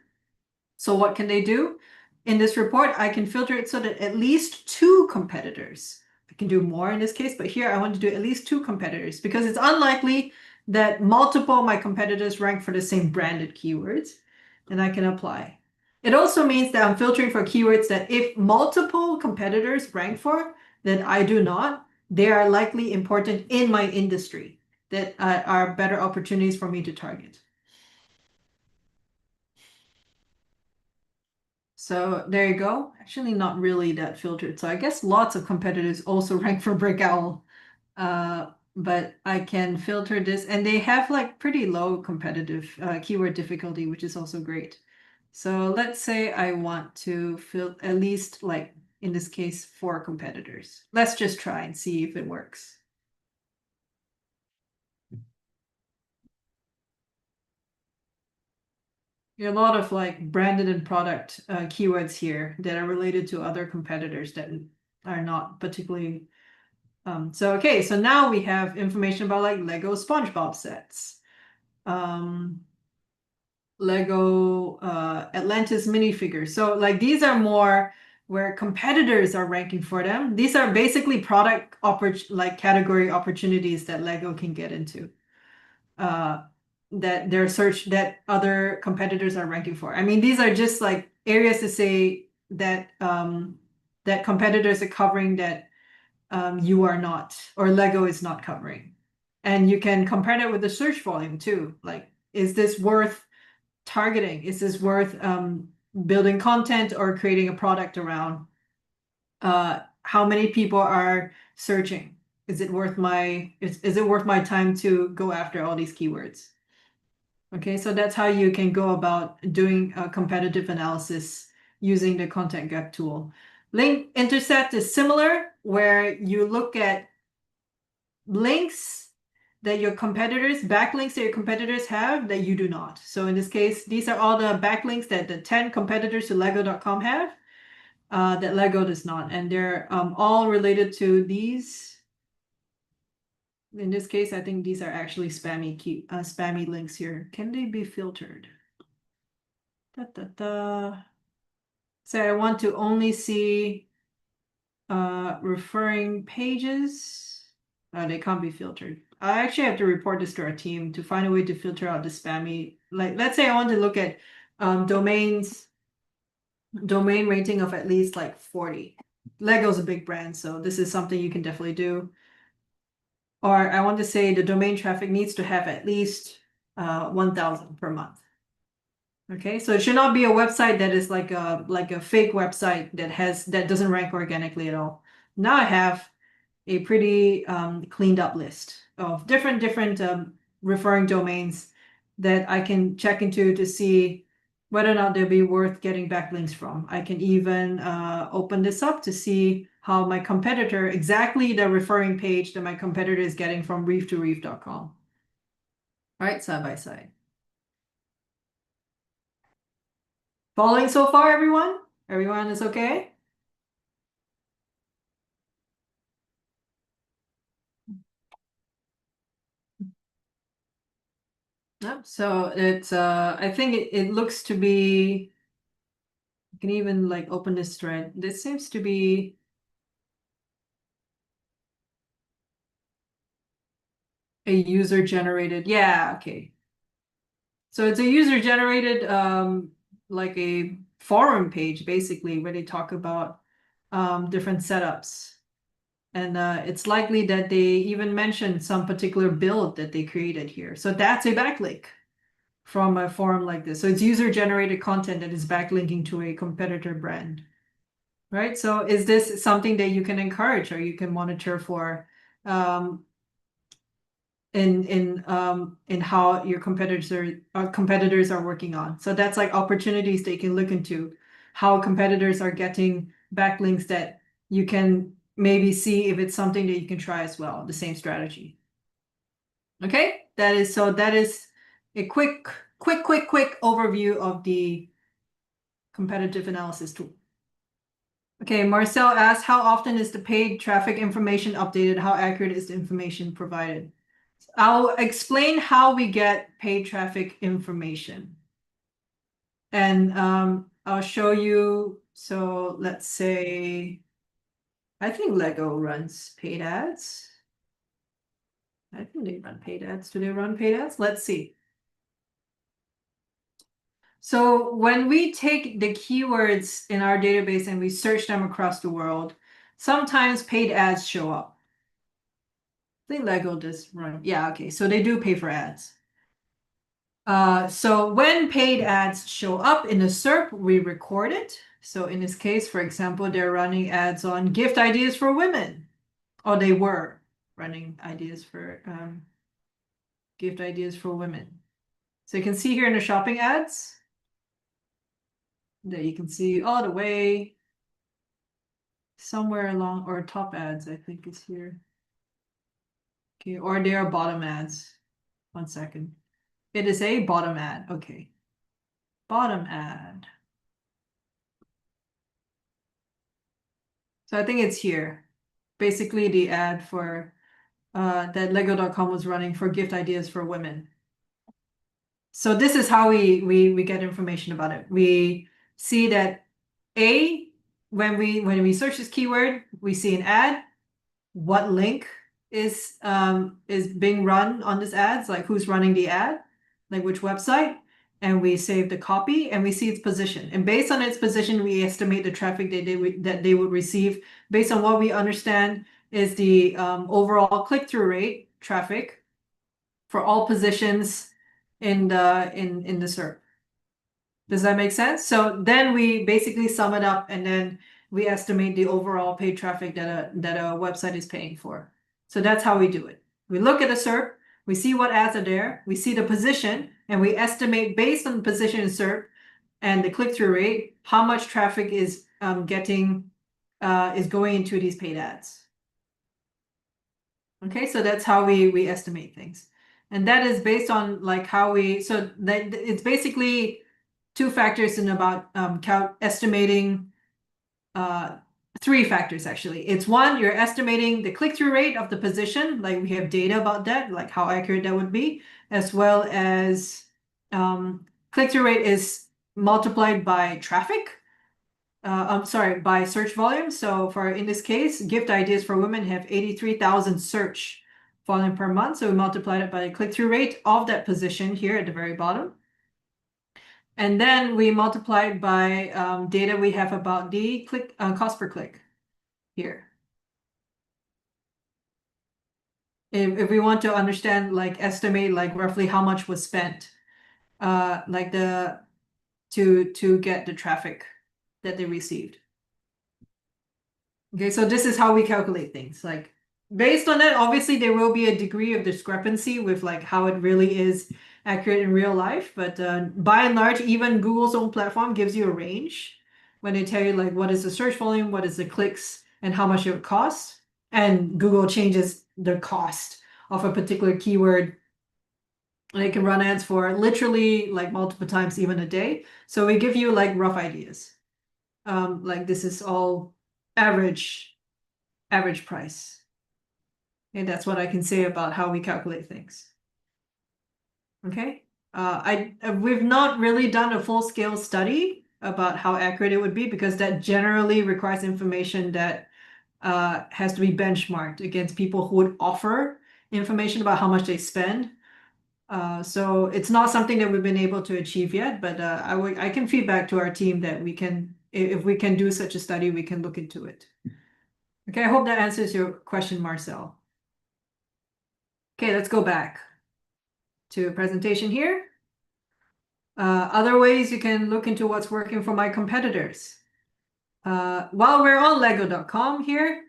So what can they do? In this report, I can filter it so that at least 2 competitors. I can do more in this case, but here I want to do at least 2 competitors because it's unlikely that multiple of my competitors rank for the same branded keywords, and I can apply. It also means that I'm filtering for keywords that if multiple competitors rank for, that I do not, they are likely important in my industry that are better opportunities for me to target. So there you go. Actually, not really that filtered. So I guess lots of competitors also rank for Brick Owl. But I can filter this, and they have like pretty low competitive keyword difficulty, which is also great. So let's say I want to fill at least like in this case 4 competitors. Let's just try and see if it works. A lot of like branded and product keywords here that are related to other competitors that are not particularly so now we have information about like Lego SpongeBob sets, Lego Atlantis minifigures. So like these are more where competitors are ranking for them. These are basically product like category opportunities that Lego can get into. That their search that other competitors are ranking for. I mean, these are just like areas to say that competitors are covering that you are not, or Lego is not covering. And you can compare that with the search volume too. Like, is this worth targeting? Is this worth building content or creating a product around? How many people are searching? Is it worth my time to go after all these keywords? Okay, so that's how you can go about doing a competitive analysis using the content gap tool. Link intercept is similar, where you look at links that your competitors, backlinks that your competitors have that you do not. So in this case, these are all the backlinks that the 10 competitors to Lego.com have that Lego does not. And they're all related to these. In this case, I think these are actually spammy links here. Can they be filtered? Da, da, da. So I want to only see referring pages. They can't be filtered. I actually have to report this to our team to find a way to filter out the spammy. Like, let's say I want to look at domain rating of at least like 40. Lego's a big brand, so this is something you can definitely do. Or I want to say the domain traffic needs to have at least 1,000 per month. Okay, so it should not be a website that is like a fake website that doesn't rank organically at all. Now I have a pretty cleaned up list of different referring domains that I can check into to see whether or not they'll be worth getting backlinks from. I can even open this up to see how my competitor, exactly the referring page that my competitor is getting from reef2reef.com. All right, side by side. Following so far, everyone? Everyone is okay? Yep. So it's I think it looks to be, you can even like open this thread. This seems to be a user generated. Yeah, okay. So it's a user generated like a forum page basically where they talk about different setups. And it's likely that they even mentioned some particular build that they created here. So that's a backlink from a forum like this. So it's user-generated content that is backlinking to a competitor brand, right? So is this something that you can encourage or you can monitor for in how your competitors are working on? So that's like opportunities that you can look into, how competitors are getting backlinks that you can maybe see if it's something that you can try as well, the same strategy. Okay, that is a quick overview of the competitive analysis tool. Okay, Marcel asks, how often is the paid traffic information updated? How accurate is the information provided? I'll explain how we get paid traffic information. And I'll show you. So let's say, I think Lego runs paid ads. I think they run paid ads. Do they run paid ads? Let's see. So when we take the keywords in our database and we search them across the world, sometimes paid ads show up. I think Lego does run. Yeah, okay. So they do pay for ads. So when paid ads show up in the SERP, we record it. So in this case, for example, they're running ads on gift ideas for women, or they were running ideas for gift ideas for women. So you can see here in the shopping ads that you can see all the way somewhere along, or top ads, I think is here. Okay, or they are bottom ads. 1 second. It is a bottom ad. Okay. Bottom ad. So I think it's here. Basically the ad for that Lego.com was running for gift ideas for women. So this is how we get information about it. We see that when we search this keyword, we see an ad. What link is being run on this ads, like who's running the ad, like which website, and we save the copy and we see its position. And based on its position, we estimate the traffic that they would receive based on what we understand is the overall click-through rate traffic for all positions in the SERP. Does that make sense? So then we basically sum it up and then we estimate the overall paid traffic that a website is paying for. So that's how we do it. We look at a SERP, we see what ads are there, we see the position, and we estimate based on the position in SERP and the click-through rate, how much traffic is going into these paid ads. Okay, so that's how we estimate things. And that is based on like so that it's basically two factors in about estimating three factors actually. It's one, you're estimating the click-through rate of the position, like we have data about that, like how accurate that would be, as well as click-through rate is multiplied by traffic. I'm sorry, by search volume. So in this case, gift ideas for women have 83,000 search volume per month. So we multiplied it by the click-through rate of that position here at the very bottom. And then we multiplied by data we have about the cost per click here. If we want to understand, like estimate like roughly how much was spent, like to get the traffic that they received. Okay, so this is how we calculate things. Like based on that, obviously there will be a degree of discrepancy with like how it really is accurate in real life. But by and large, even Google's own platform gives you a range when they tell you like what is the search volume, what is the clicks, and how much it would cost. And Google changes the cost of a particular keyword. And it can run ads for literally like multiple times, even a day. So we give you like rough ideas. Like this is all average price. And that's what I can say about how we calculate things. Okay. We've not really done a full-scale study about how accurate it would be because that generally requires information that has to be benchmarked against people who would offer information about how much they spend. So it's not something that we've been able to achieve yet, but I can feedback to our team that if we can do such a study, we can look into it. Okay, I hope that answers your question, Marcel. Okay, let's go back to a presentation here. Other ways you can look into what's working for my competitors. While we're on lego.com here,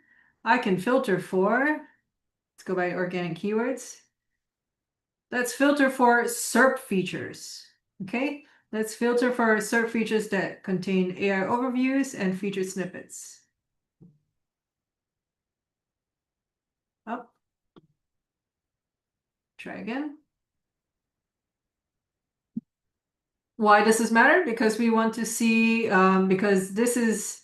I can filter for, let's go by organic keywords. Let's filter for SERP features. Okay, let's filter for SERP features that contain AI overviews and featured snippets. Up. Try again. Why does this matter? Because we want to see, because this is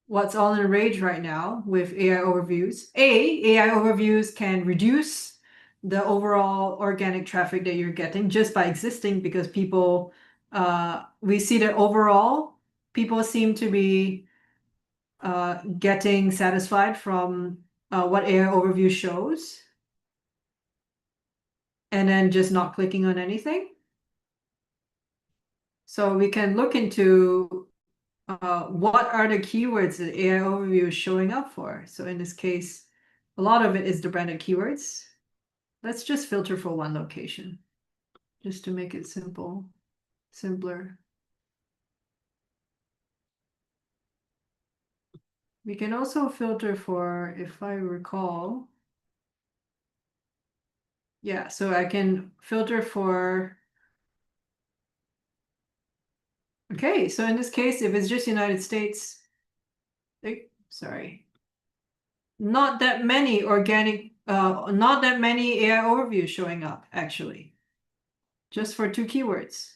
what's all the rage right now with AI overviews. AI overviews can reduce the overall organic traffic that you're getting just by existing because we see that overall people seem to be getting satisfied from what AI overview shows and then just not clicking on anything. So we can look into what are the keywords that AI overview is showing up for. So in this case, a lot of it is the branded keywords. Let's just filter for one location, just to make it simpler. We can also filter for, if I recall, yeah, so I can filter for, okay, so in this case, if it's just United States, sorry, not that many not that many AI overviews showing up, actually, just for 2 keywords.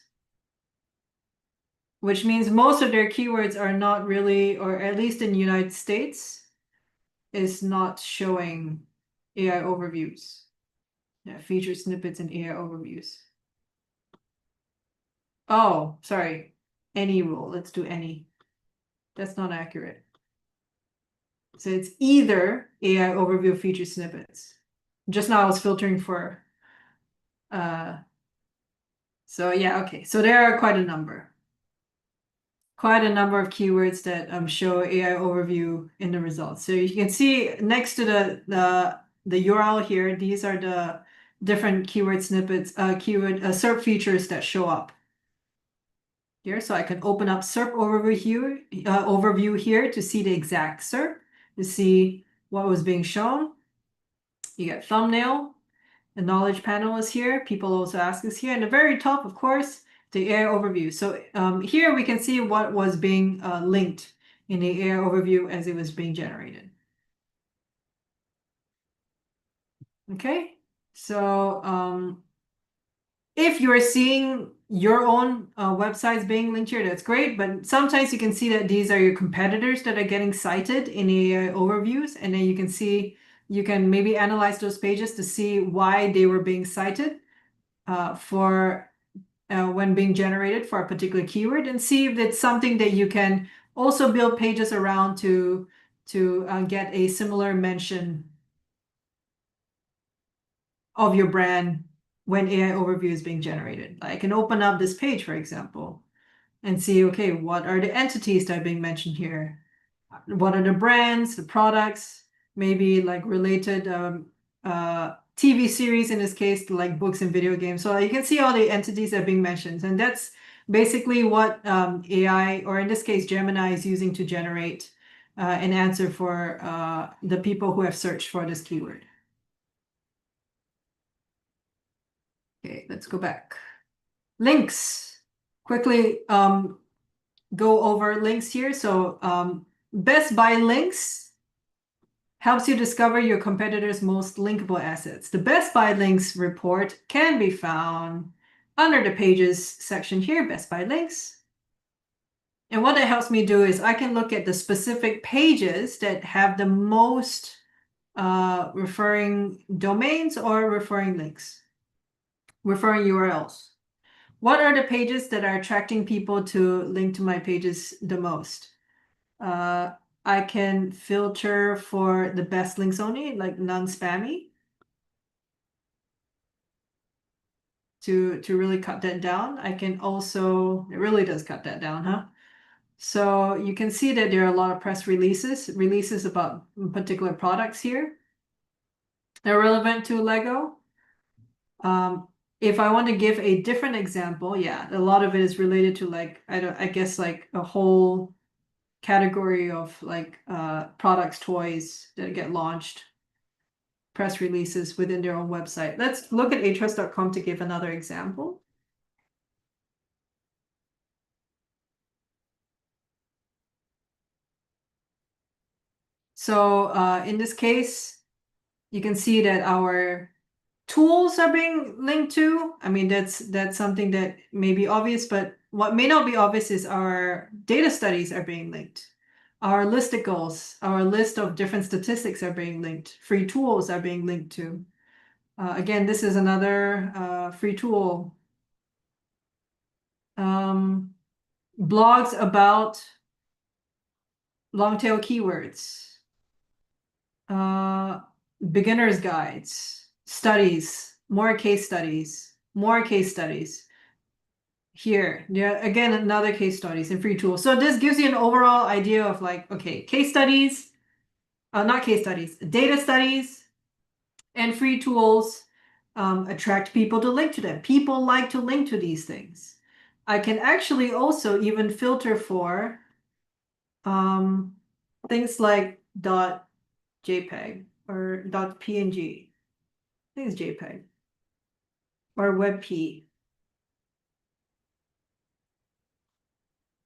Which means most of their keywords are not really, or at least in the United States, is not showing AI overviews. Yeah, feature snippets and AI overviews. Oh, sorry. Any rule. Let's do any. That's not accurate. So it's either AI overview feature snippets. Just now I was filtering for So yeah, okay. So there are quite a number. Quite a number of keywords that show AI overview in the results. So you can see next to the URL here, these are the different keyword snippets, keyword SERP features that show up here. So I can open up SERP overview here to see the exact SERP, to see what was being shown. You get thumbnail, the knowledge panel is here. People also ask us here. And the very top, of course, the AI overview. So here we can see what was being linked in the AI overview as it was being generated. Okay, so if you're seeing your own websites being linked here, that's great. But sometimes you can see that these are your competitors that are getting cited in AI overviews. And then you can see, you can maybe analyze those pages to see why they were being cited for when being generated for a particular keyword, and see if it's something that you can also build pages around to get a similar mention of your brand when AI overview is being generated. I can open up this page, for example, and see, okay, what are the entities that are being mentioned here? What are the brands, the products, maybe like related TV series in this case, like books and video games. So you can see all the entities that are being mentioned. And that's basically what AI, or in this case, Gemini, is using to generate an answer for the people who have searched for this keyword. Okay, let's go back. Links. Quickly go over links here. So Best Buy links helps you discover your competitors' most linkable assets. The Best Buy links report can be found under the pages section here, Best Buy links. And what that helps me do is I can look at the specific pages that have the most referring domains or referring links, referring URLs. What are the pages that are attracting people to link to my pages the most? I can filter for the best links only, like non-spammy, to really cut that down. I can also, it really does cut that down, huh? So you can see that there are a lot of press releases about particular products here. They're relevant to Lego. If I want to give a different example, yeah, a lot of it is related to like, I guess like a whole category of like products, toys that get launched, press releases within their own website. Let's look at ahrefs.com to give another example. So in this case, you can see that our tools are being linked to. I mean, that's something that may be obvious, but what may not be obvious is our data studies are being linked. Our listicles, our list of different statistics are being linked. Free tools are being linked to. Again, this is another free tool. Blogs about long tail keywords. Beginner's guides, studies, more case studies, more case studies. Here, yeah, again, another case studies and free tools. So this gives you an overall idea of like, okay, case studies, not case studies, data studies and free tools attract people to link to them. People like to link to these things. I can actually also even filter for things like .jpeg or .png. I think it's JPEG or WebP.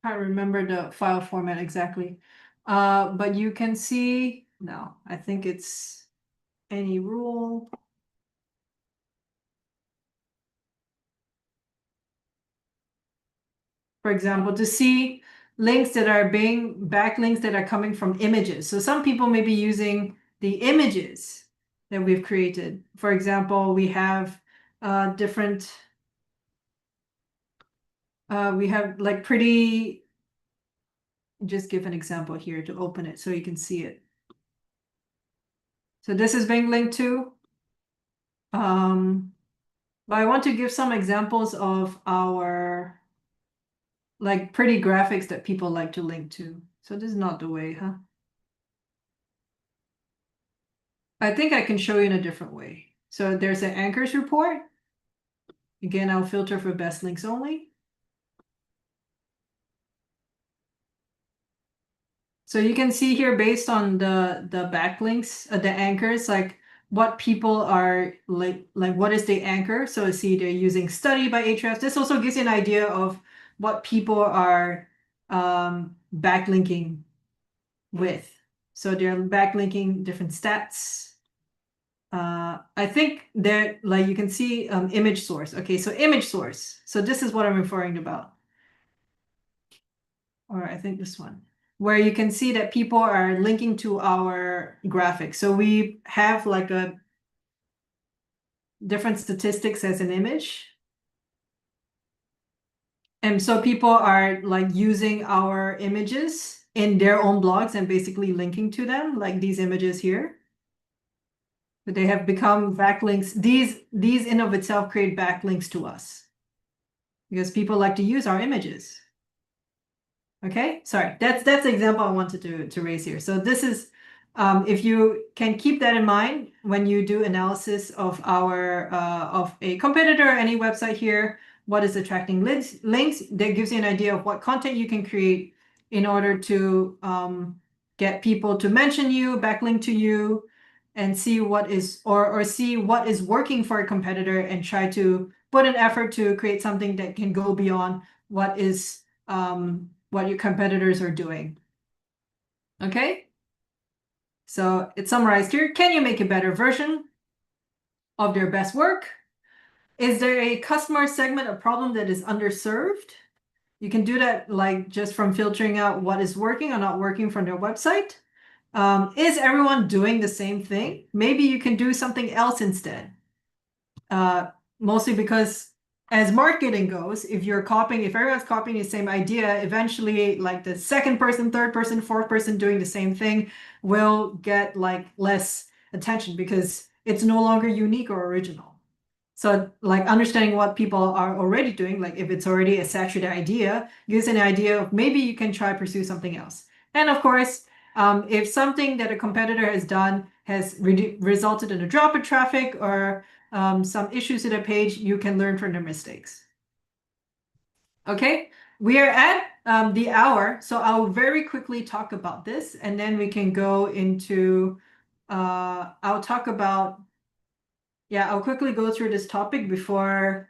Can't remember the file format exactly. But you can see, no, I think it's any rule. For example, to see links that are being backlinks that are coming from images. So some people may be using the images that we've created. For example, we have different, we have like pretty, just give an example here to open it so you can see it. So this is being linked to But I want to give some examples of our like pretty graphics that people like to link to. So this is not the way, huh? I think I can show you in a different way. So there's an anchors report. Again, I'll filter for best links only. So you can see here based on the backlinks, the anchors, like what people are like what is the anchor? So see they're using study by Ahrefs. This also gives you an idea of what people are backlinking with. So they're backlinking different stats. I think that like you can see image source. Okay, so image source. So this is what I'm referring about. Or I think this one, where you can see that people are linking to our graphic. So we have like a different statistics as an image. And so people are like using our images in their own blogs and basically linking to them, like these images here. But they have become backlinks. These in of itself create backlinks to us because people like to use our images. Okay, sorry, that's the example I wanted to raise here. So this is if you can keep that in mind when you do analysis of our of a competitor or any website here, what is attracting links, that gives you an idea of what content you can create in order to get people to mention you, backlink to you, and see what is or see what is working for a competitor and try to put an effort to create something that can go beyond what is what your competitors are doing. Okay? So it's summarized here. Can you make a better version of their best work? Is there a customer segment, a problem that is underserved? You can do that like just from filtering out what is working or not working from their website. Is everyone doing the same thing? Maybe you can do something else instead. Mostly because as marketing goes, if everyone's copying the same idea, eventually like the second person, third person, fourth person doing the same thing will get like less attention because it's no longer unique or original. So like understanding what people are already doing, like if it's already a saturated idea, gives an idea of maybe you can try pursue something else. And of course, if something that a competitor has done has resulted in a drop in traffic or some issues to the page, you can learn from their mistakes. Okay, we are at the hour, so I'll very quickly talk about this, and then we can go into, I'll talk about, yeah, I'll quickly go through this topic before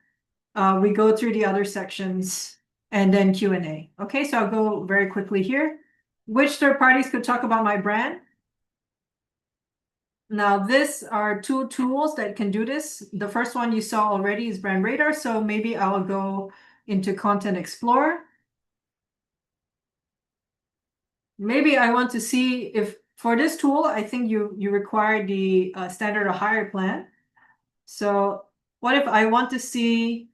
we go through the other sections and then Q&A. Okay, so I'll go very quickly here. Which third parties could talk about my brand? Now, this are two tools that can do this. The first one you saw already is Brand Radar, so maybe I'll go into Content Explorer. Maybe I want to see if for this tool, I think you require the standard or higher plan. So what if I want to see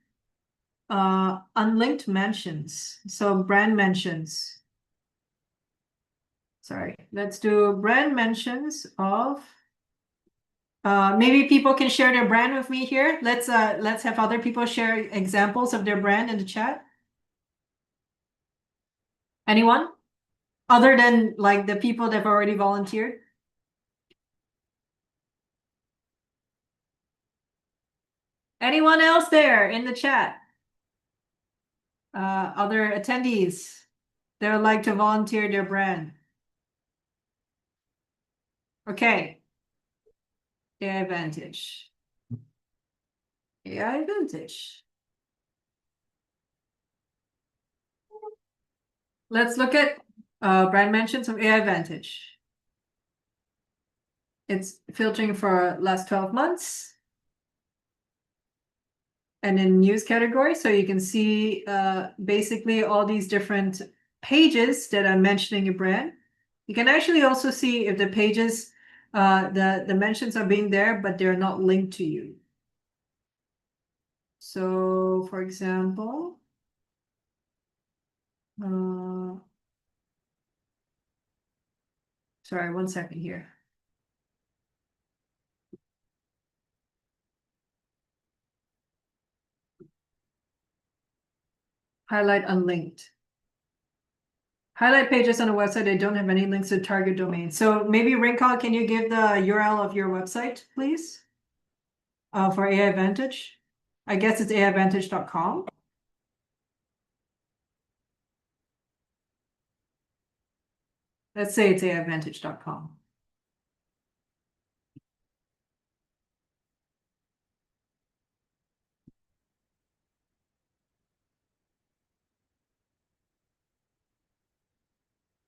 unlinked mentions? So brand mentions. Sorry, let's do brand mentions of maybe people can share their brand with me here. Let's have other people share examples of their brand in the chat. Anyone? Other than like the people that have already volunteered? Anyone else there in the chat? Other attendees that would like to volunteer their brand. Okay. AI Advantage. AI Advantage. Let's look at brand mentions of AI Advantage. It's filtering for last 12 months. And in news category, so you can see basically all these different pages that are mentioning a brand. You can actually also see if the pages, the mentions are being there, but they're not linked to you. So for example, sorry, 1 second here. Highlight unlinked. Highlight pages on a website that don't have any links to target domain. So maybe Rincon, can you give the URL of your website, please? For AI Advantage? I guess it's aiadvantage.com. Let's say it's aiadvantage.com.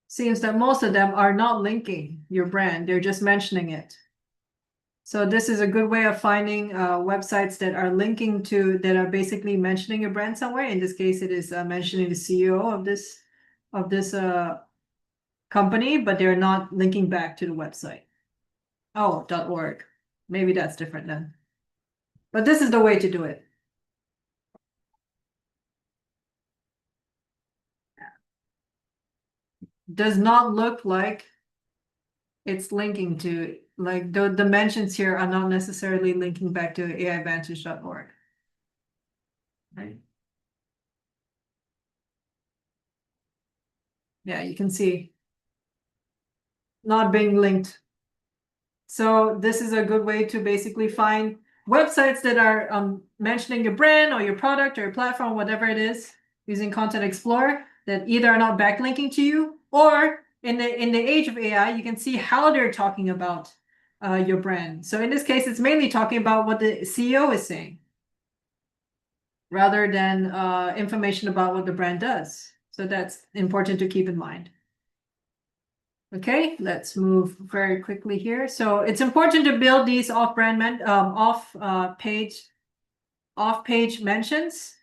Seems that most of them are not linking your brand, they're just mentioning it. So this is a good way of finding websites that are linking to, that are basically mentioning your brand somewhere. In this case, it is mentioning the CEO of this company, but they're not linking back to the website. Oh, .org. Maybe that's different then. But this is the way to do it. Does not look like it's linking to, like the dimensions here are not necessarily linking back to aiadvantage.org. Right? Yeah, you can see not being linked. So this is a good way to basically find websites that are mentioning your brand or your product or your platform, whatever it is, using Content Explorer, that either are not backlinking to you, or in the age of AI, you can see how they're talking about your brand. So in this case, it's mainly talking about what the CEO is saying, rather than information about what the brand does. So that's important to keep in mind. Okay, let's move very quickly here. So it's important to build these off-page mentions,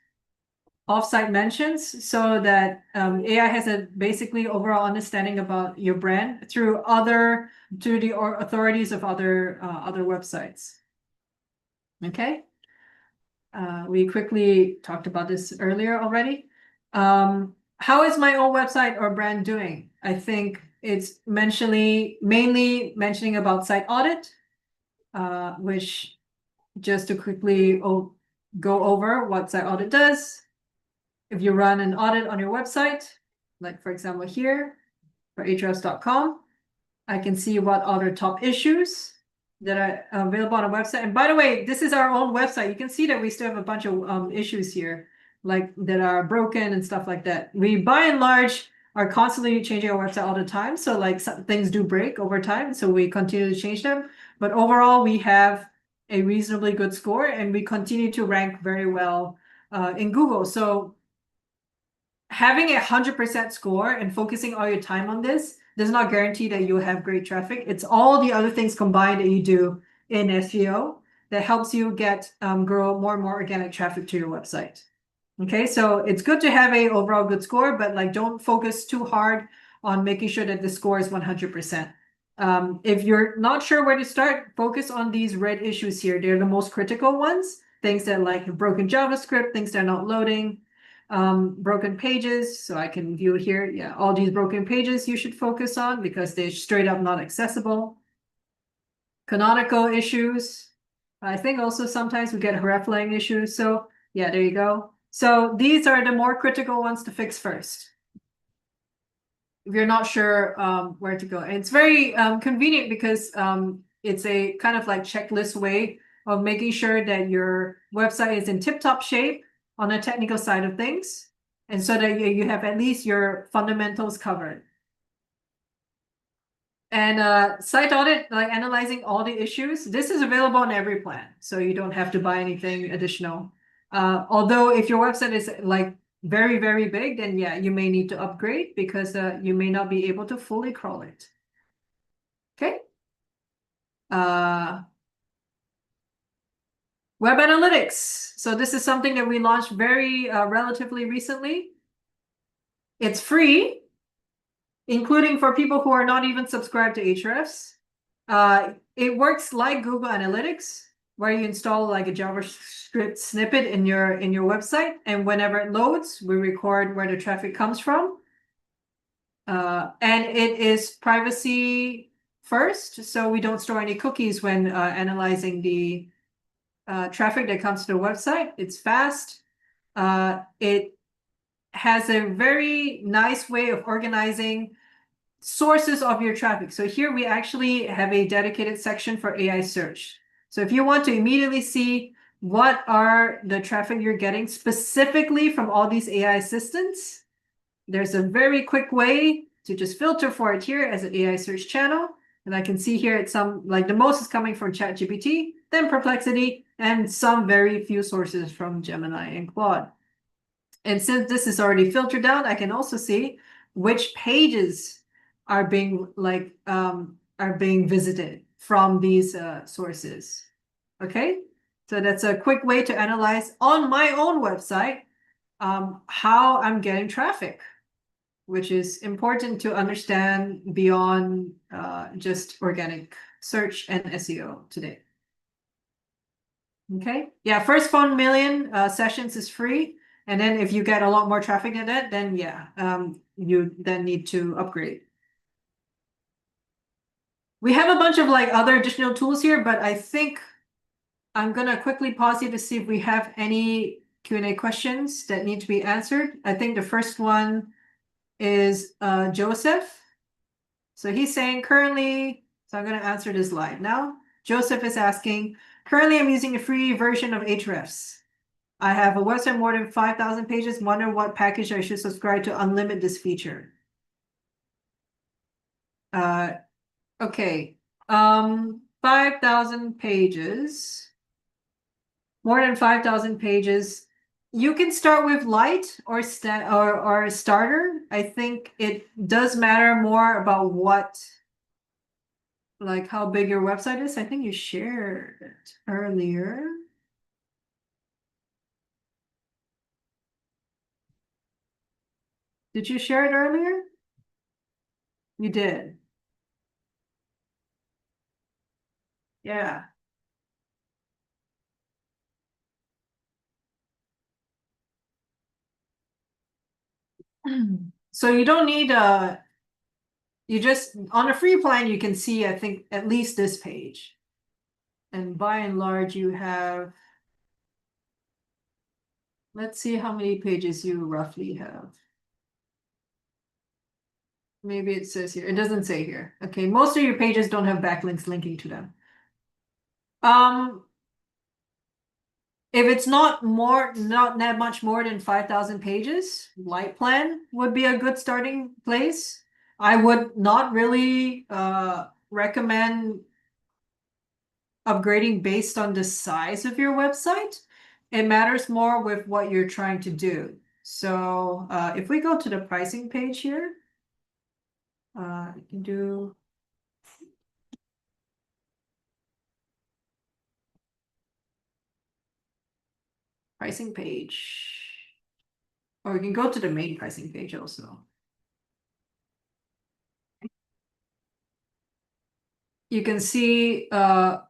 off-site mentions, so that AI has a basically overall understanding about your brand through the authorities of other websites. Okay. We quickly talked about this earlier already. How is my own website or brand doing? I think it's mainly mentioning about site audit, which, just to quickly go over what site audit does. If you run an audit on your website, like for example here for ahrefs.com, I can see what are the top issues that are available on a website. And by the way, this is our own website. You can see that we still have a bunch of issues here, like that are broken and stuff like that. We, by and large, are constantly changing our website all the time. So like some things do break over time. So we continue to change them. But overall, we have a reasonably good score and we continue to rank very well in Google. So having 100% score and focusing all your time on this does not guarantee that you'll have great traffic. It's all the other things combined that you do in SEO that helps you grow more and more organic traffic to your website. Okay, so it's good to have a overall good score, but like don't focus too hard on making sure that the score is 100%. If you're not sure where to start, focus on these red issues here. They're the most critical ones. Things that like broken JavaScript, things that are not loading, broken pages. So I can view here. Yeah, all these broken pages you should focus on because they're straight up not accessible. Canonical issues. I think also sometimes we get hreflang issues. So yeah, there you go. So these are the more critical ones to fix first, if you're not sure where to go. And it's very convenient because it's a kind of like checklist way of making sure that your website is in tip-top shape on the technical side of things, and so that you have at least your fundamentals covered. And site audit, like analyzing all the issues, this is available on every plan, so you don't have to buy anything additional. Although if your website is like very, very big, then yeah, you may need to upgrade because you may not be able to fully crawl it. Okay. Web analytics. So this is something that we launched very relatively recently. It's free, including for people who are not even subscribed to Ahrefs. It works like Google Analytics, where you install like a JavaScript snippet in your website, and whenever it loads, we record where the traffic comes from. And it is privacy first, so we don't store any cookies when analyzing the traffic that comes to the website. It's fast. It has a very nice way of organizing sources of your traffic. So here we actually have a dedicated section for AI search. So if you want to immediately see what are the traffic you're getting specifically from all these AI assistants, there's a very quick way to just filter for it here as an AI search channel. And I can see here it's some, like the most is coming from ChatGPT, then Perplexity, and some very few sources from Gemini and Claude. And since this is already filtered down, I can also see which pages are being visited from these sources. Okay, so that's a quick way to analyze on my own website how I'm getting traffic, which is important to understand beyond just organic search and SEO today. Okay, yeah, first 1 million sessions is free. And then if you get a lot more traffic than that, then yeah, you then need to upgrade. We have a bunch of like other additional tools here, but I think I'm gonna quickly pause here to see if we have any Q&A questions that need to be answered. I think the first one is Joseph. So he's saying currently, so I'm gonna answer this live now. Joseph is asking, currently I'm using a free version of Ahrefs. I have a website more than 5,000 pages. Wonder what package I should subscribe to unlimit this feature. Okay. 5,000 pages. More than 5,000 pages. You can start with light or starter. I think it does matter more about what, like how big your website is. I think you shared it earlier. Did you share it earlier? You did. Yeah. So you don't need you just on a free plan you can see I think at least this page. And by and large you have, let's see how many pages you roughly have. Maybe it says here. It doesn't say here. Okay, most of your pages don't have backlinks linking to them. If it's not that much more than 5,000 pages, light plan would be a good starting place. I would not really recommend upgrading based on the size of your website. It matters more with what you're trying to do. So if we go to the pricing page here, you can do pricing page. Or you can go to the main pricing page also. You can see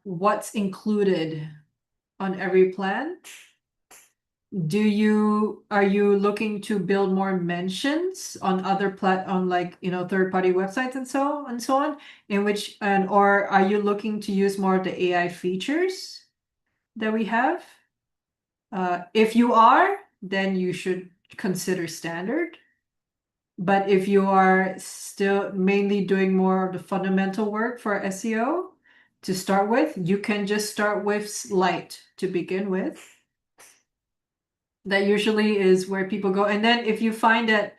what's included on every plan. Are you looking to build more mentions on other on like third-party websites and so on, or are you looking to use more of the AI features that we have? If you are, then you should consider standard. But if you are still mainly doing more of the fundamental work for SEO to start with, you can just start with light to begin with. That usually is where people go. And then if you find that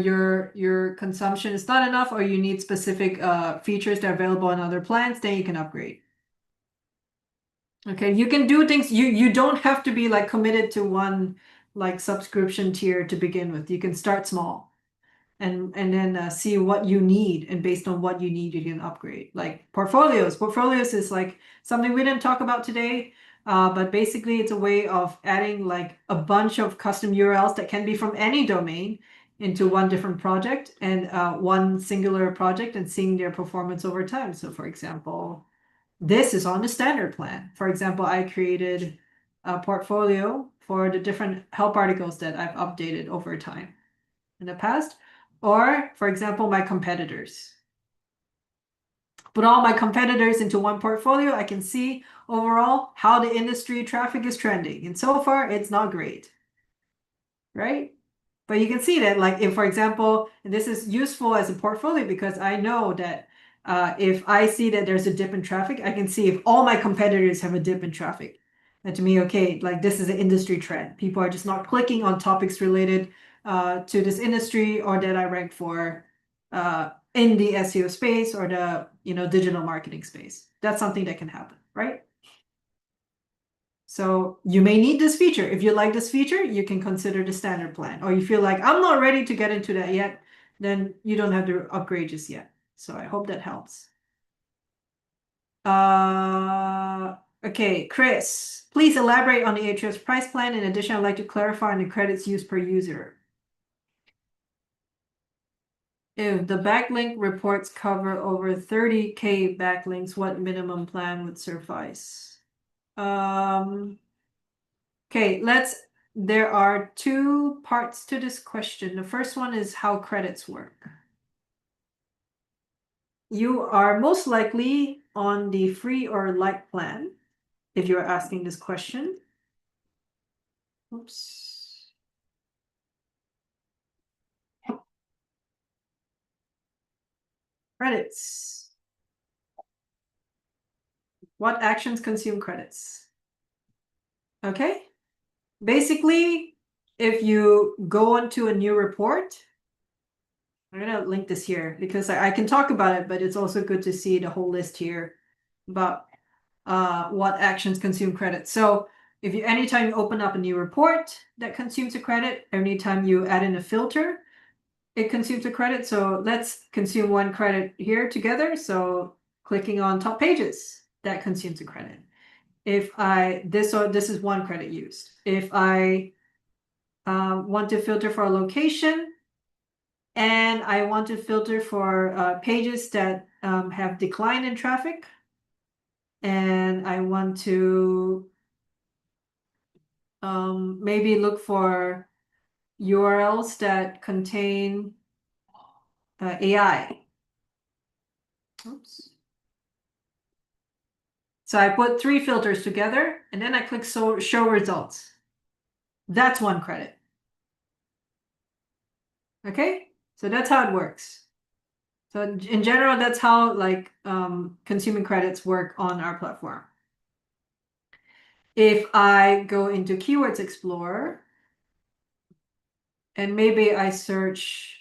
your consumption is not enough or you need specific features that are available on other plans, then you can upgrade. Okay, you can do things. You don't have to be like committed to one like subscription tier to begin with. You can start small and then see what you need, and based on what you need you can upgrade. Like portfolios is like something we didn't talk about today, but basically it's a way of adding like a bunch of custom URLs that can be from any domain into one different project and one singular project, and seeing their performance over time. So for example, this is on the standard plan. For example, I created a portfolio for the different help articles that I've updated over time in the past. Or, for example, my competitors. Put all my competitors into one portfolio. I can see overall how the industry traffic is trending. And so far, it's not great, right? But you can see that, like, if, for example, and this is useful as a portfolio because I know that if I see that there's a dip in traffic, I can see if all my competitors have a dip in traffic. And to me, okay, like this is an industry trend. People are just not clicking on topics related to this industry or that I rank for in the SEO space or the digital marketing space. That's something that can happen, right? So you may need this feature. If you like this feature, you can consider the standard plan. Or you feel like I'm not ready to get into that yet, then you don't have to upgrade just yet. So I hope that helps. Okay, Chris, please elaborate on the Ahrefs price plan. In addition, I'd like to clarify on the credits used per user. If the backlink reports cover over 30K backlinks, what minimum plan would suffice? Okay, there are two parts to this question. The first one is how credits work. You are most likely on the free or light plan if you're asking this question. Oops. Credits. What actions consume credits? Okay. Basically, if you go onto a new report, I'm gonna link this here because I can talk about it, but it's also good to see the whole list here about what actions consume credit. So if you anytime you open up a new report that consumes a credit, anytime you add in a filter, it consumes a credit. So let's consume one credit here together. So clicking on top pages, that consumes a credit. If this is one credit used. If I want to filter for a location and I want to filter for pages that have decline in traffic, and I want to maybe look for URLs that contain AI. Oops. So I put three filters together and then I click show results. That's one credit. Okay, so that's how it works. So in general, that's how like consuming credits work on our platform. If I go into Keywords Explorer and maybe I search,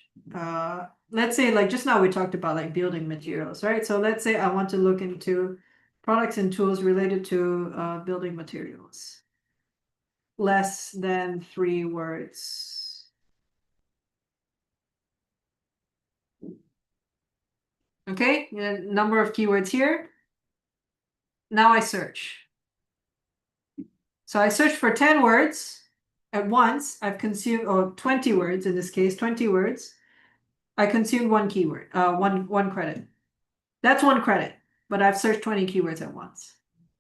let's say like just now we talked about like building materials, right? So let's say I want to look into products and tools related to building materials. Less than 3 words. Okay, number of keywords here. Now I search. So I search for 10 words at once. I've consumed, 20 words in this case, 20 words. I consumed one keyword, one credit. That's one credit, but I've searched 20 keywords at once.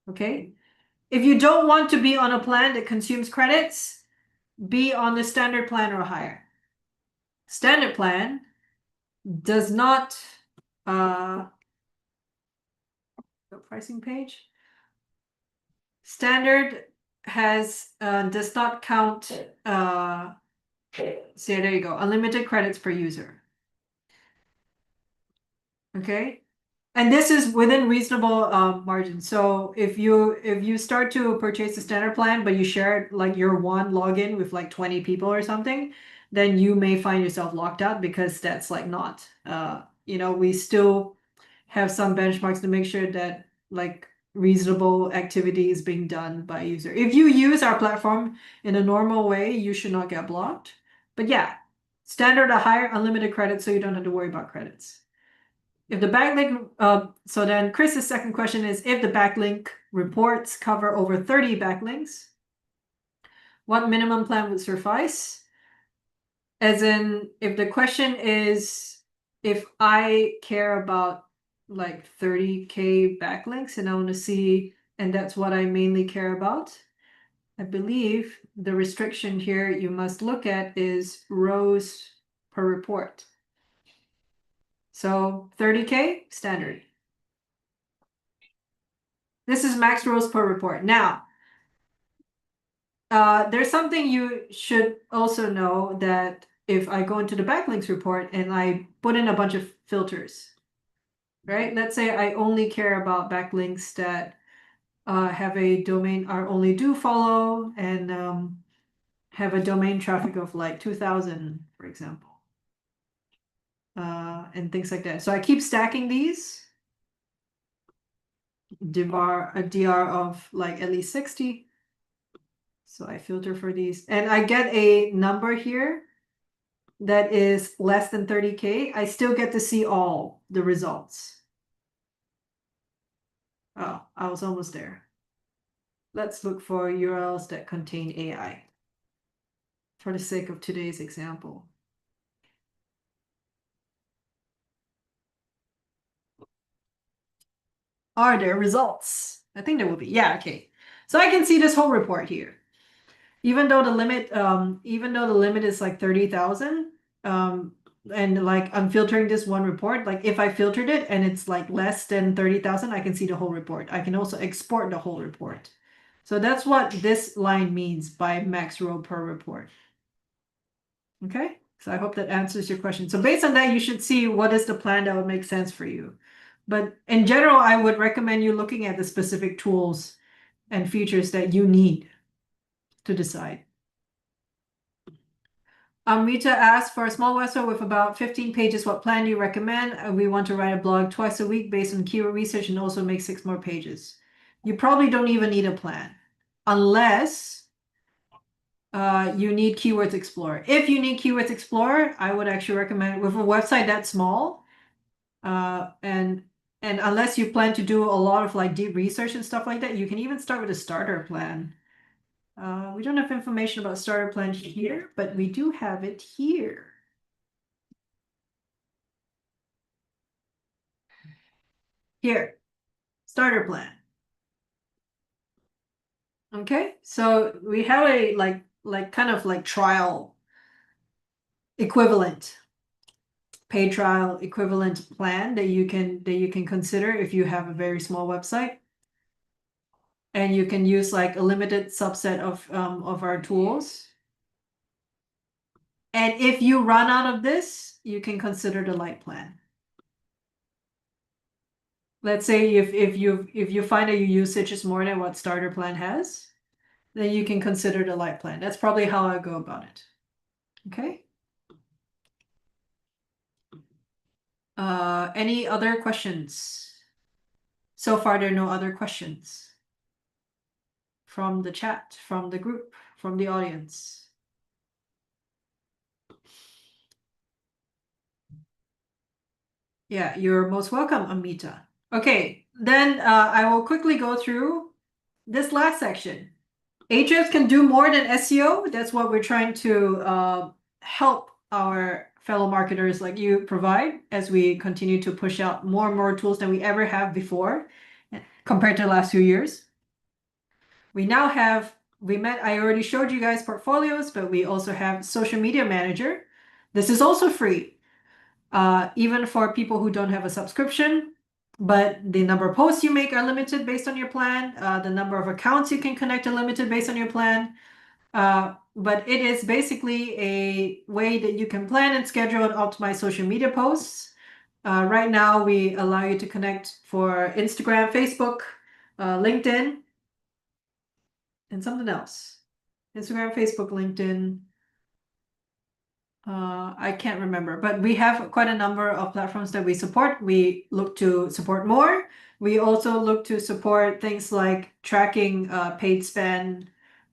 Okay. If you don't want to be on a plan that consumes credits, be on the standard plan or higher. Standard plan does not the pricing page. Standard does not count see, there you go, unlimited credits per user. Okay, and this is within reasonable margin. So if you start to purchase the standard plan but you share like your one login with like 20 people or something, then you may find yourself locked out because that's like not we still have some benchmarks to make sure that like reasonable activity is being done by user. If you use our platform in a normal way, you should not get blocked. But yeah, standard or higher, unlimited credits, so you don't have to worry about credits. If the backlink, so then Chris's second question is, if the backlink reports cover over 30 backlinks, what minimum plan would suffice? As in, if the question is, if I care about like 30K backlinks and I want to see, and that's what I mainly care about, I believe the restriction here you must look at is rows per report. So 30K standard. This is max rows per report. Now, there's something you should also know that if I go into the backlinks report and I put in a bunch of filters, right? Let's say I only care about backlinks that have a domain or only do follow and have a domain traffic of like 2,000, for example, and things like that. So I keep stacking these, a DR of like at least 60. So I filter for these and I get a number here that is less than 30K. I still get to see all the results. Oh, I was almost there. Let's look for URLs that contain AI for the sake of today's example. Are there results? I think there will be. Yeah, okay. So I can see this whole report here. Even though the limit is like 30,000, and like I'm filtering this one report, like if I filtered it and it's like less than 30,000, I can see the whole report. I can also export the whole report. So that's what this line means by max row per report. Okay, so I hope that answers your question. So based on that, you should see what is the plan that would make sense for you. But in general, I would recommend you looking at the specific tools and features that you need to decide. Rita asked, for a small website with about 15 pages, what plan do you recommend? We want to write a blog twice a week based on keyword research and also make 6 more pages. You probably don't even need a plan unless you need Keywords Explorer. If you need Keywords Explorer, I would actually recommend with a website that small, and unless you plan to do a lot of like deep research and stuff like that, you can even start with a starter plan. We don't have information about starter plan here, but we do have it here. Here, starter plan. Okay, so we have a like kind of like trial equivalent, paid trial equivalent plan that you can consider if you have a very small website. And you can use like a limited subset of our tools. And if you run out of this, you can consider the light plan. Let's say if you find that your usage is more than what starter plan has, then you can consider the light plan. That's probably how I go about it. Okay. Any other questions? So far, there are no other questions from the chat, from the group, from the audience. Yeah, you're most welcome, Amita. Okay, then I will quickly go through this last section. Ahrefs can do more than SEO. That's what we're trying to help our fellow marketers like you provide as we continue to push out more and more tools than we ever have before compared to the last few years. We now have, I already showed you guys portfolios, but we also have Social Media Manager. This is also free, even for people who don't have a subscription. But the number of posts you make are limited based on your plan. The number of accounts you can connect are limited based on your plan. But it is basically a way that you can plan and schedule and optimize social media posts. Right now, we allow you to connect for Instagram, Facebook, LinkedIn, and something else. Instagram, Facebook, LinkedIn. I can't remember, but we have quite a number of platforms that we support. We look to support more. We also look to support things like tracking paid spend,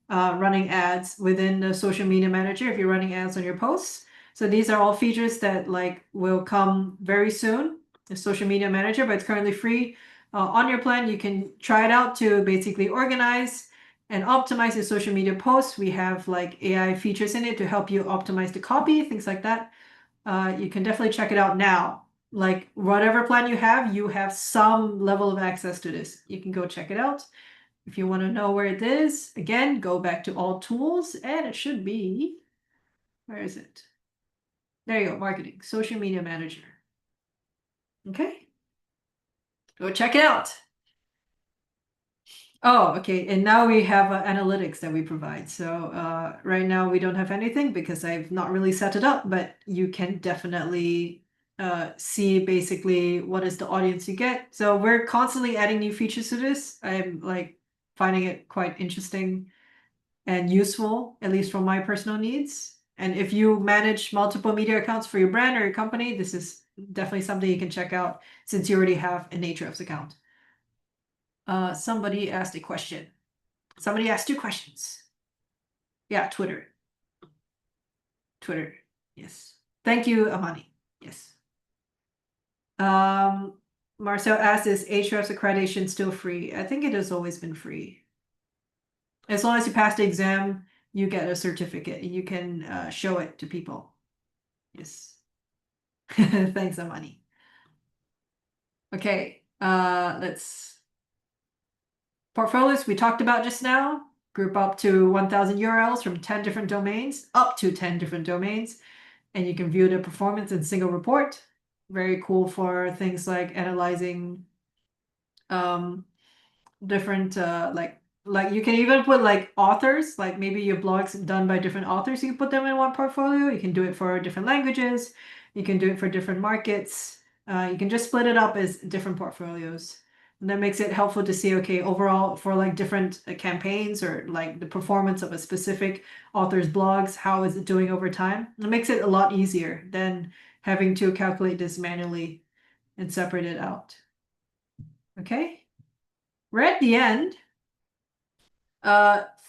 running ads within the social media manager if you're running ads on your posts. So these are all features that like will come very soon, the social media manager, but it's currently free. On your plan, you can try it out to basically organize and optimize your social media posts. We have like AI features in it to help you optimize the copy, things like that. You can definitely check it out now. Like whatever plan you have some level of access to this. You can go check it out. If you want to know where it is, again, go back to all tools and it should be, where is it? There you go, marketing, social media manager. Okay, go check it out. Oh, okay. And now we have analytics that we provide. So right now we don't have anything because I've not really set it up, but you can definitely see basically what is the audience you get. So we're constantly adding new features to this. I'm like finding it quite interesting and useful, at least for my personal needs. And if you manage multiple media accounts for your brand or your company, this is definitely something you can check out since you already have an Ahrefs account. Somebody asked a question. Somebody asked 2 questions. Yeah, Twitter. Twitter. Yes. Thank you, Amani. Yes. Um, Marcel asked, is Ahrefs accreditation still free? I think it has always been free. As long as you pass the exam, you get a certificate and you can show it to people. Yes. Thanks, Amani. Okay, let's portfolios we talked about just now. Group up to 1,000 URLs from 10 different domains, up to 10 different domains. And you can view the performance in a single report. Very cool for things like analyzing um, different like you can even put like authors, like maybe your blog's done by different authors, you can put them in one portfolio. You can do it for different languages, you can do it for different markets. You can just split it up as different portfolios. And that makes it helpful to see, okay, overall for like different campaigns or like the performance of a specific author's blogs, how is it doing over time? It makes it a lot easier than having to calculate this manually and separate it out. Okay, we're at the end.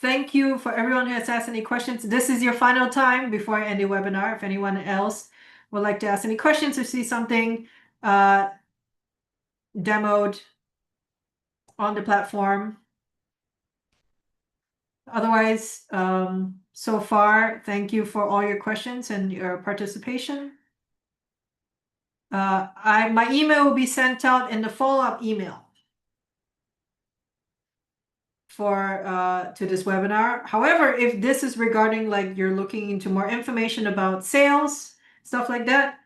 Thank you for everyone who has asked any questions. This is your final time before I end the webinar. If anyone else would like to ask any questions or see something demoed on the platform. Otherwise, so far, thank you for all your questions and your participation. My email will be sent out in the follow-up email for to this webinar. However, if this is regarding like you're looking into more information about sales, stuff like that,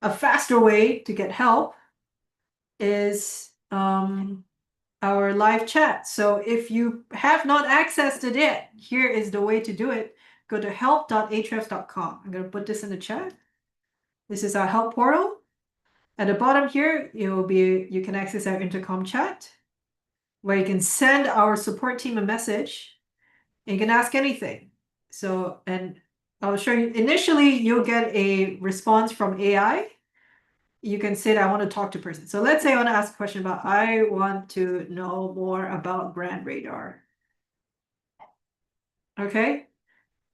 a faster way to get help is our live chat. So if you have not accessed it yet, here is the way to do it. Go to help.ahrefs.com. I'm going to put this in the chat. This is our help portal. At the bottom here, you can access our intercom chat where you can send our support team a message and you can ask anything. So, and I'll show you, initially you'll get a response from AI. You can say that I want to talk to a person. So let's say I want to ask a question about, I want to know more about brand radar. Okay.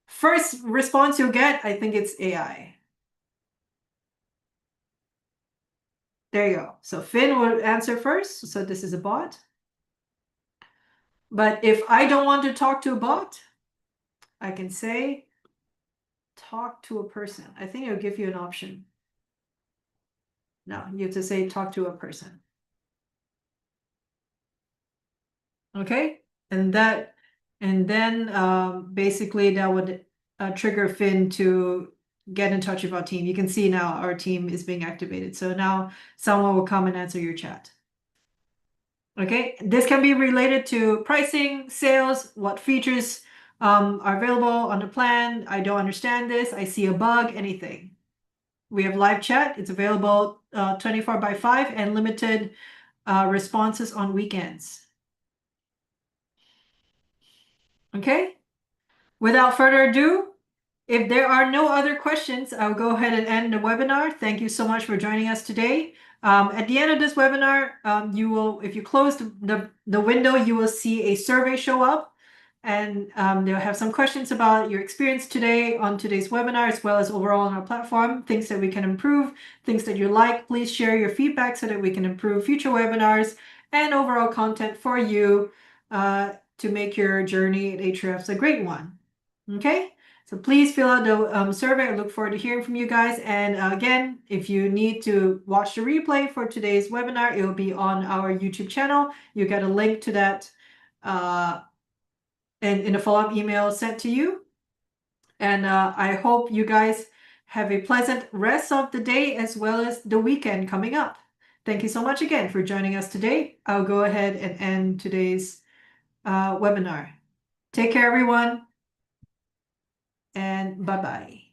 First response you'll get, I think it's AI. There you go. So Finn will answer first. So this is a bot. But if I don't want to talk to a bot, I can say, talk to a person. I think it'll give you an option. No, you have to say, talk to a person. Okay. And then basically that would trigger Finn to get in touch with our team. You can see now our team is being activated. So now someone will come and answer your chat. Okay, this can be related to pricing, sales, what features are available on the plan. I don't understand this. I see a bug, anything. We have live chat. It's available 24/5 and limited responses on weekends. Okay, without further ado, if there are no other questions, I'll go ahead and end the webinar. Thank you so much for joining us today. At the end of this webinar, you will, if you close the window, you will see a survey show up, and they'll have some questions about your experience today on today's webinar, as well as overall on our platform, things that we can improve, things that you like. Please share your feedback so that we can improve future webinars and overall content for you to make your journey at Ahrefs a great one. Okay? So please fill out the survey. I look forward to hearing from you guys. And again, if you need to watch the replay for today's webinar, it will be on our YouTube channel. You get a link to that in a follow-up email sent to you. And I hope you guys have a pleasant rest of the day as well as the weekend coming up. Thank you so much again for joining us today. I'll go ahead and end today's webinar. Take care, everyone, and bye-bye.